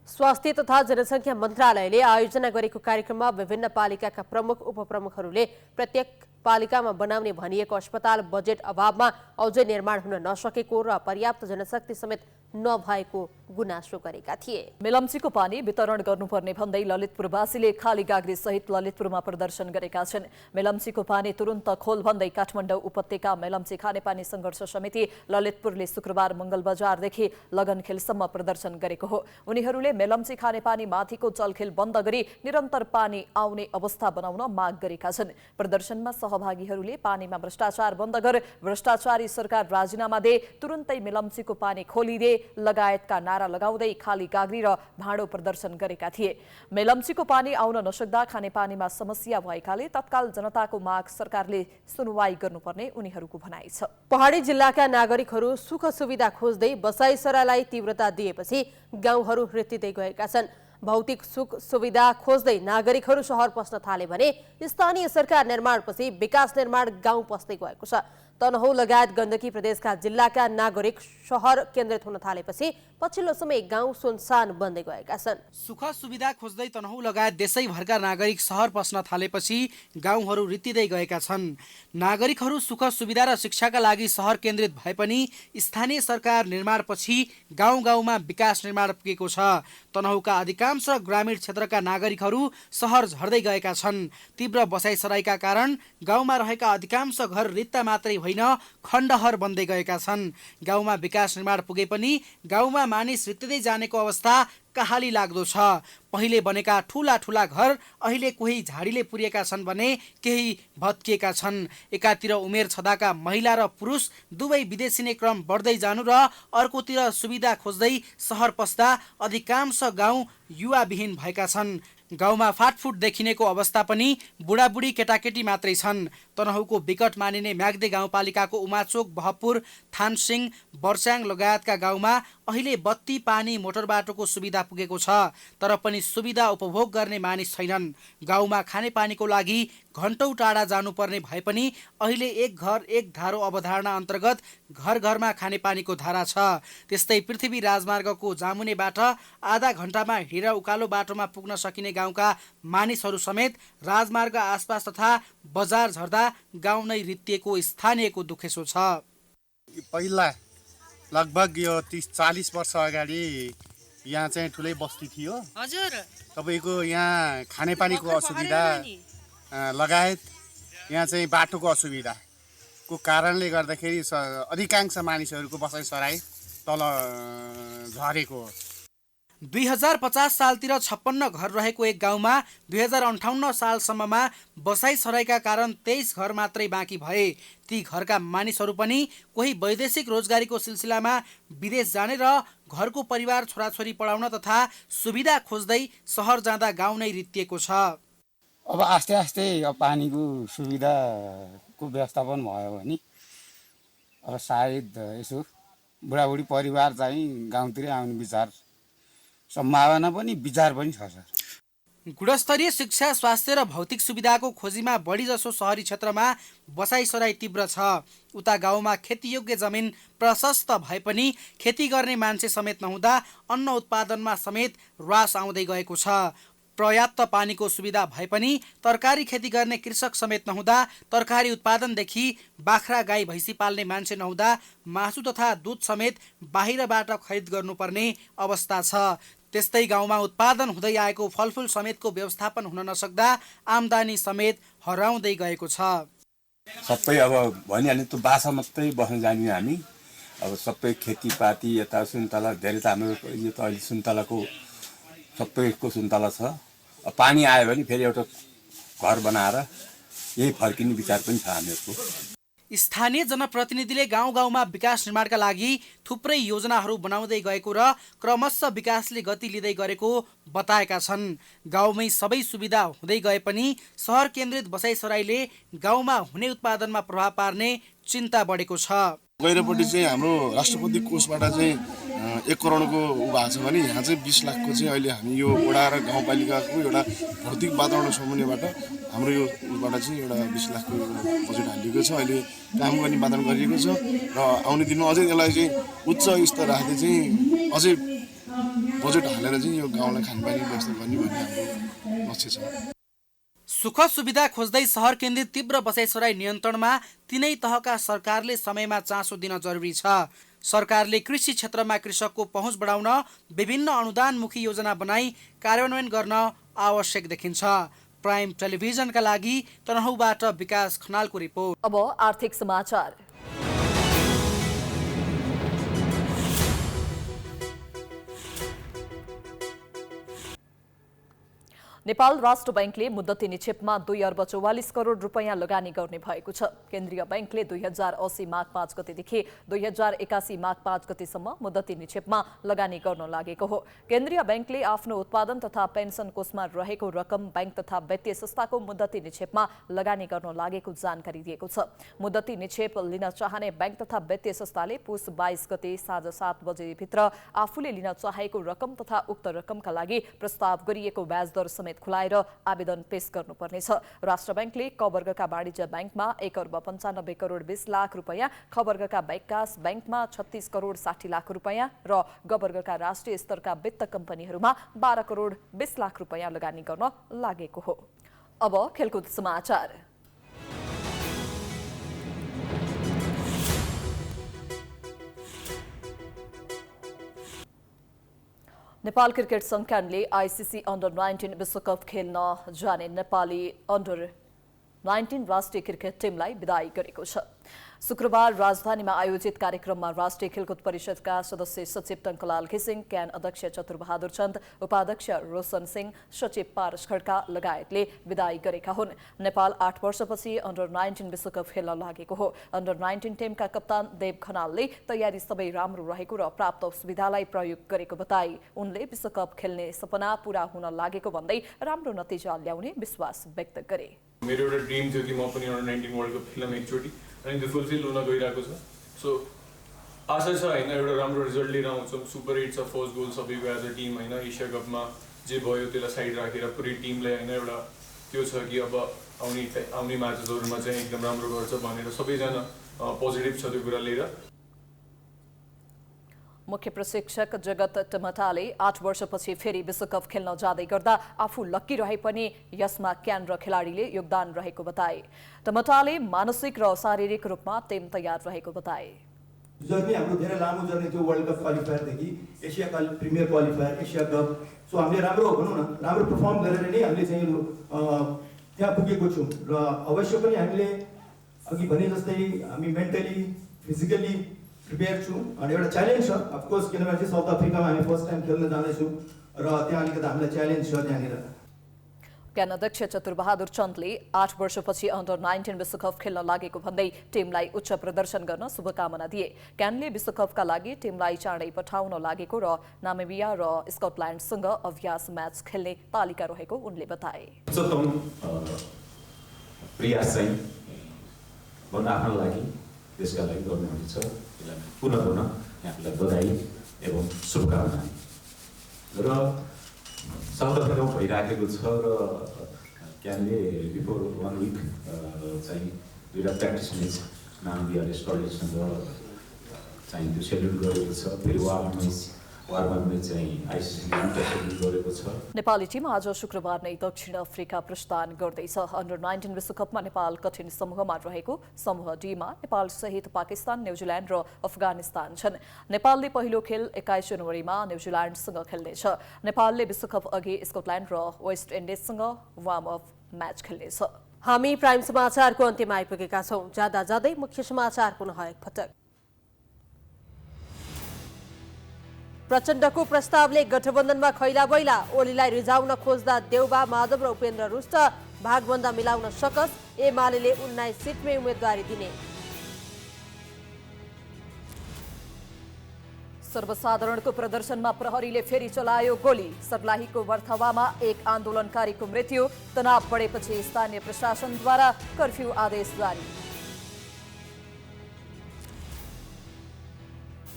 S2: स्वास्थ्य तथा जनसङ्ख्या मन्त्रालयले आयोजना गरेको कार्यक्रममा विभिन्न पालिकाका प्रमुख उपप्रमुखहरूले प्रत्येक पालिकामा बनाउने भनिएको अस्पताल बजेट अभावमा अझै निर्माण हुन नसकेको र पर्याप्त जनशक्ति समेत नभएको गुनासो गरेका थिए।
S1: मेलम्चीको पानी वितरण गर्नुपर्ने भन्दै ललितपुरवासीले खाली गाग्री सहित ललितपुरमा प्रदर्शन गरेका छन्। मेलम्चीको पानी तुरुन्त खोल भन्दै काठमाडौँ उपत्यका मेलम्ची खानेपानी संघर्ष समिति ललितपुरले शुक्रबार मंगलबजारदेखि लगनखेलसम्म प्रदर्शन गरेको हो। उनीहरूले मेलम्ची खानेपानी माथिको चलखेल बन्द गरी निरन्तर पानी आउने अवस्था बनाउन माग गरेका छन्। प्रदर्शनमा सहभागीहरूले पानीमा भ्रष्टाचार बन्द गर, भ्रष्टाचारी सरकार राजीनामा दे, तुरुन्तै मेलम्चीको पानी खोलिदे लगायतका नारा लगाउँदै खाली गाग्री र भाँडो प्रदर्शन गरेका थिए। मेलम्चीको पानी आउन नसक्दा खानेपानीमा समस्या भएकाले तत्काल जनताको माग सरकारले सुनवाई गर्नुपर्ने उनीहरूको भनाइ छ।
S2: पहाडी जिल्लाका नागरिकहरू सुख सुविधा खोज्दै बसाइसरालाई तीव्रता दिएपछि गाउँहरू रित्तिँदै गएका छन्। भौतिक सुख सुविधा खोज्दै नागरिकहरू सहर पस्न थाले भने स्थानीय सरकार निर्माणपछि विकास निर्माण गाउँ पस्दै गएको छ। तनहुँ लगायत गण्डकी प्रदेशका जिल्लाका नागरिक सहर केन्द्रित हुन थालेपछि पछिल्लो समय गाउँ सुनसान बन्दै गएका छन्।
S22: सुख सुविधा खोज्दै तनहुँ लगायत देशैभरका नागरिक सहर पस्न थालेपछि गाउँहरू रित्तिँदै गएका छन्। नागरिकहरू सुख सुविधा र शिक्षाका लागि सहर केन्द्रित भए पनि स्थानीय सरकार निर्माणपछि गाउँ गाउँमा विकास निर्माण पुगेको छ। तनहुँका अधिकांश ग्रामीण क्षेत्रका नागरिकहरू सहर झर्दै गएका छन्। तीव्र बसाइसराईका कारण गाउँमा रहेका अधिकांश घर रित्ता मात्रै होइन खण्डहर बन्दै गएका छन्। गाउँमा विकास निर्माण पुगे पनि गाउँमा मानिस रित्तिँदै जानेको अवस्था कहाली लाग्दो छ। पहिले बनेका ठूला ठूला घर अहिले कोही झाडीले पुरिएका छन् भने केही भत्किएका छन्। एकातिर उमेर छदाका महिला र पुरुष दुवै विदेशिने क्रम बढ्दै जानु र अर्कोतिर सुविधा खोज्दै सहर पस्दा अधिकांश गाउँ युवाविहीन भएका छन्। गाउँमा फाटफुट देखिनेको अवस्था पनि बुढाबुढी केटाकेटी मात्रै छन्। तनहुँको विकट मानिने म्याग्दे गाउँपालिकाको उमाचोक, बहपुर, थानसिंह, वर्स्याङ लगायतका गाउँमा अहिले बत्ती, पानी, मोटर बाटोको सुविधा पुगेको छ, तर पनि सुविधा उपभोग गर्ने मानिस छैनन्। गाउँमा खानेपानीको लागि घण्टौँ टाढा जानुपर्ने भए पनि अहिले एक घर एक धारो अवधारणा अन्तर्गत घर घरमा खानेपानीको धारा छ। त्यस्तै पृथ्वी राजमार्गको जामुनेबाट आधा घण्टामा हिँडेर उकालो बाटोमा पुग्न सकिने गाउँका मानिसहरू समेत राजमार्ग आसपास तथा बजार झर्दा गाउँ नै रित्तिएको स्थानीयको दुखेसो छ।
S6: पहिला लगभग यो 30-40 वर्ष अगाडि यहाँ चाहिँ ठुलै बस्ती थियो हजुर। तपाईँको यहाँ खानेपानीको असुविधा लगायत यहाँ चाहिँ बाटोको असुविधाको कारणले गर्दाखेरि अधिकांश मानिसहरूको बसाइसराई तल झरेको हो।
S22: 2050 सालतिर 56 घर रहेको एक गाउँमा 2058 सालसम्ममा बसाइसराईका कारण 23 घर मात्रै बाँकी भए। ती घरका मानिसहरू पनि कोही वैदेशिक रोजगारीको सिलसिलामा विदेश जाने र घरको परिवार छोराछोरी पढाउन तथा सुविधा खोज्दै सहर जाँदा गाउँ नै रित्तिएको छ।
S7: अब आस्ते आस्ते पानीको सुविधाको व्यवस्थापन भयो भने अब सायद यसो बुढाबुढी परिवार चाहिँ गाउँतिरै आउने विचार सम्भावना पनि विचार पनि छ सर।
S22: गुणस्तरीय शिक्षा, स्वास्थ्य र भौतिक सुविधाको खोजीमा बढी जसो शहरी क्षेत्रमा बसाइसराई तीव्र छ। उता गाउँमा खेतीयोग्य जमिन प्रशस्त भए पनि खेती गर्ने मान्छे समेत नहुँदा अन्न उत्पादनमा समेत ह्रास आउँदै गएको छ। पर्याप्त पानीको सुविधा भए पनि तरकारी खेती गर्ने कृषक समेत नहुँदा तरकारी उत्पादनदेखि बाख्रा गाई भैँसी पाल्ने मान्छे नहुँदा मासु तथा दुध समेत बाहिरबाट खरिद गर्नुपर्ने अवस्था छ। त्यस्तै गाउँमा उत्पादन हुँदै आएको फलफुल समेतको व्यवस्थापन हुन नसक्दा आम्दानी समेत हराउँदै गएको छ।
S8: सबै अब भनिहाल्ने त्यो बासा मात्रै बस्न जाने हामी। अब सबै खेतीपाती यता सुन्तला धेरै त हाम्रो यो त अहिले सुन्तलाको सबैको सुन्तला छ। पानी आयो भने फेरि एउटा घर बनाएर यही फर्किने विचार पनि छ हामीहरूको।
S22: स्थानीय जनप्रतिनिधिले गाउँ गाउँमा विकास निर्माणका लागि थुप्रै योजनाहरू बनाउँदै गएको र क्रमशः विकासले गति लिँदै गरेको बताएका छन्। गाउँमै सबै सुविधा हुँदै गए पनि सहर केन्द्रित बसाइसराईले गाउँमा हुने उत्पादनमा प्रभाव पार्ने चिन्ता बढेको छ।
S9: गहिरोपट्टि चाहिँ हाम्रो राष्ट्रपति कोषबाट चाहिँ 1 करोडको भएको छ भने यहाँ चाहिँ 20 लाखको चाहिँ अहिले हामी यो वडा र गाउँपालिकाको एउटा भौतिक वातावरण समन्वयबाट हाम्रो यो बाट चाहिँ एउटा 20 लाखको बजेट हालिएको छ। अहिले काम गर्ने वातावरण गरिएको छ र आउने दिनमा अझै यसलाई चाहिँ उच्च स्तर राख्दै चाहिँ अझै बजेट हालेर चाहिँ यो गाउँलाई खानपानी व्यवस्था गर्ने भन्ने हाम्रो लक्ष्य छ।
S22: सुख सुविधा खोज्दै सहर केन्द्रित तीव्र बसाइसराई नियन्त्रणमा तीनै तहका सरकारले समयमा चासो दिन जरुरी छ। सरकारले कृषि क्षेत्रमा कृषकको पहुँच बढाउन विभिन्न अनुदानमुखी योजना बनाई कार्यान्वयन गर्न आवश्यक देखिन्छ। प्राइम टेलिभिजनका लागि तनहुँबाट विकास खनालको रिपोर्ट।
S1: अब आर्थिक समाचार। नेपाल राष्ट्र बैंकले मुद्दती निक्षेपमा 2 अर्ब 44 करोड रुपैयाँ लगानी गर्ने भएको छ। केन्द्रीय बैंकले 2080 माघ 5 गतेदेखि 2081 माघ 5 गतेसम्म मुद्दती निक्षेपमा लगानी गर्न लागेको हो। केन्द्रीय बैंकले आफ्नो उत्पादन तथा पेन्सन कोषमा रहेको रकम बैंक तथा वित्तीय संस्थाको मुद्दती निक्षेपमा लगानी गर्न लागेको जानकारी दिएको छ। मुद्दती निक्षेप लिन चाहने बैंक तथा वित्तीय संस्थाले पुस 22 गते साँझ 7 बजे भित्र आफूले लिन चाहेको रकम तथा उक्त रकमका लागि प्रस्ताव गरिएको ब्याज दर समेत खुलाएर आवेदन पेश गर्नुपर्नेछ। राष्ट्र बैंकले क वर्गका वाणिज्य बैंकमा 1 अर्ब 95 करोड 20 लाख रुपैयाँ, ख वर्गका विकास बैंकमा 36 करोड 60 लाख रुपैयाँ र ग वर्गका राष्ट्रिय स्तरका वित्त कम्पनीहरूमा 12 करोड 20 लाख रुपैयाँ लगानी गर्न लागेको हो। अब खेलकुद समाचार। नेपाल क्रिकेट संघले आईसीसी अन्डर 19 विश्वकप खेल्न जाने नेपाली अन्डर 19 राष्ट्रिय क्रिकेट टिमलाई बिदाई गरेको छ। शुक्रबार राजधानीमा आयोजित कार्यक्रममा राष्ट्रिय खेलकुद परिषदका सदस्य सचिव टङ्कलाल घिसिङ, क्यान अध्यक्ष चतुरबहादुर चन्द, उपाध्यक्ष रोशन सिंह, सचिव पारस खड्का लगायतले बिदाई गरेका हुन्। नेपाल 8 वर्षपछि अन्डर 19 विश्वकप खेल्न लागेको हो। अन्डर 19 टिमका कप्तान देव खनालले तयारी सबै राम्रो रहेको र प्राप्त सुविधालाई प्रयोग गरेको बताए। उनले विश्वकप खेल्ने सपना पूरा हुन लागेको भन्दै राम्रो नतिजा ल्याउने विश्वास व्यक्त गरे।
S24: मेरो एउटा ड्रिम थियो कि म पनि अन्डर 19 वर्ल्ड कप खेल्न एकचोटि, अनि त्यो फुलफिल हुन गइरहेको छ। सो आशा छ होइन एउटा राम्रो रिजल्ट लिएर आउँछौँ। सुपर 8 छ, फर्स्ट गोल सबैको एज अ टिम होइन। एसिया कपमा जे भयो त्यसलाई साइड राखेर पुरै टिमलाई होइन एउटा त्यो छ कि अब आउने म्याचेसहरूमा चाहिँ एकदम राम्रो गर्छ भनेर सबैजना पोजिटिभ छ त्यो कुरा लिएर।
S1: मुख्य प्रशिक्षक जगत टमटाले 8 वर्षपछि फेरि विश्वकप खेल्न जाँदै गर्दा आफू लक्की रहे पनि यसमा क्यान र खेलाडीले योगदान रहेको बताए। टमटाले मानसिक र शारीरिक रूपमा टिम तयार रहेको बताए।
S25: जर्नी हाम्रो धेरै लामो जर्नी थियो, वर्ल्ड कप क्वालिफायरदेखि Asia premier qualifier, Asia cup. So हामीले राम्रो भनौँ न राम्रो पर्फर्म गरेर नै हामीले चाहिँ त्यहाँ पुगेको छौँ र अवश्य पनि हामीले अघि भने जस्तै हामी मेन्टली फिजिकली प्रिपेयर छु अनि एउटा च्यालेन्ज छ अफकोर्स किनभने चाहिँ साउथ अफ्रिकामा हामी फर्स्ट टाइम खेल्न जाँदैछौँ र त्यहाँ अलिकति हामीलाई च्यालेन्ज छ त्यहाँनिर।
S1: क्यान अध्यक्ष चतुरबहादुर चन्दले 8 वर्षपछि अन्डर-19 विश्वकप खेल्न लागेको भन्दै टिमलाई उच्च प्रदर्शन गर्न शुभकामना दिए। क्यानले विश्वकपका लागि टिमलाई चाँडै पठाउन लागेको र नामिबिया र स्कटल्यान्डसँग अभ्यास म्याच खेल्ने तालिका रहेको उनले बताए।
S3: प्रयास चाहिँ गर्न आफ्नो लागि देशका लागि गर्नुहुनेछ, पुनः यहाँलाई बधाई एवं शुभकामना। र साउथ अफ्रिकामा भइराखेको छ र क्यानले बिफोर 1 विक चाहिँ 2टा प्र्याक्टिस म्याच नामिबिया र स्कटल्यान्डसँग चाहिँ त्यो सेड्युल गरेको छ। फेरि वार्म म्याच चाहिँ आइसिसीले सेड्युल गरेको छ।
S1: नेपाली टिम आज शुक्रबार नै दक्षिण अफ्रिका प्रस्थान गर्दैछ। अन्डर-19 विश्वकपमा नेपाल कठिन समूहमा रहेको समूह डीमा नेपाल सहित पाकिस्तान, न्युजिल्यान्ड र अफगानिस्तान छन्। नेपालले पहिलो खेल 21 जनवरीमा न्युजिल्यान्डसँग खेल्नेछ। नेपालले विश्वकप अघि स्कटल्यान्ड र वेस्ट इन्डिजसँग वार्म अप म्याच खेल्नेछ।
S2: हामी प्राइम समाचारको अन्त्यमा आइपुगेका छौं। जाँदा जाँदै मुख्य समाचार पुनः एकपटक। प्रचण्डको प्रस्तावले गठबन्धनमा खैला बैला, ओलीलाई रिझाउन खोज्दा देउबा, माधव र उपेन्द्र रुष्ट भागभन्दा मिलाउन सकस, एमाले 19 सिटमै उम्मेदवारी दिने।
S1: सर्वसाधारणको प्रदर्शनमा प्रहरीले फेरि चलायो गोली, सर्लाहीको बर्थवामा एक आन्दोलनकारीको मृत्यु, तनाव बढेपछि स्थानीय प्रशासनद्वारा कर्फ्यू आदेश जारी।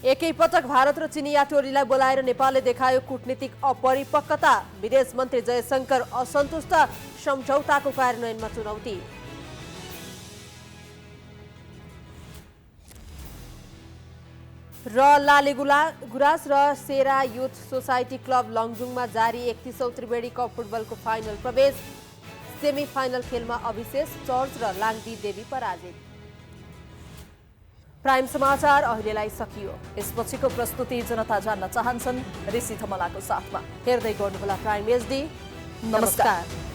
S2: एकैपटक भारत र चिनिया टोलीलाई बोलाएर नेपालले देखायो कूटनीतिक अपरिपक्वता, विदेश मन्त्री जयशंकर असन्तुष्ट, सम्झौताको कार्यान्वयनमा चुनौती। र लालीगुराँस र सेरा युथ सोसाइटी क्लब लङजुङमा जारी 31औं त्रिवेणी कप फुटबलको फाइनल प्रवेश, सेमी फाइनल खेलमा अभिषेक चर्च र लाङदी देवी पराजित। प्राइम समाचार अहिलेलाई सकियो। यसपछिको प्रस्तुति जनता जान्न चाहन्छन् ऋषि धमलाको साथमा। हेर्दै गर्नुहोला प्राइम एचडी। नमस्कार।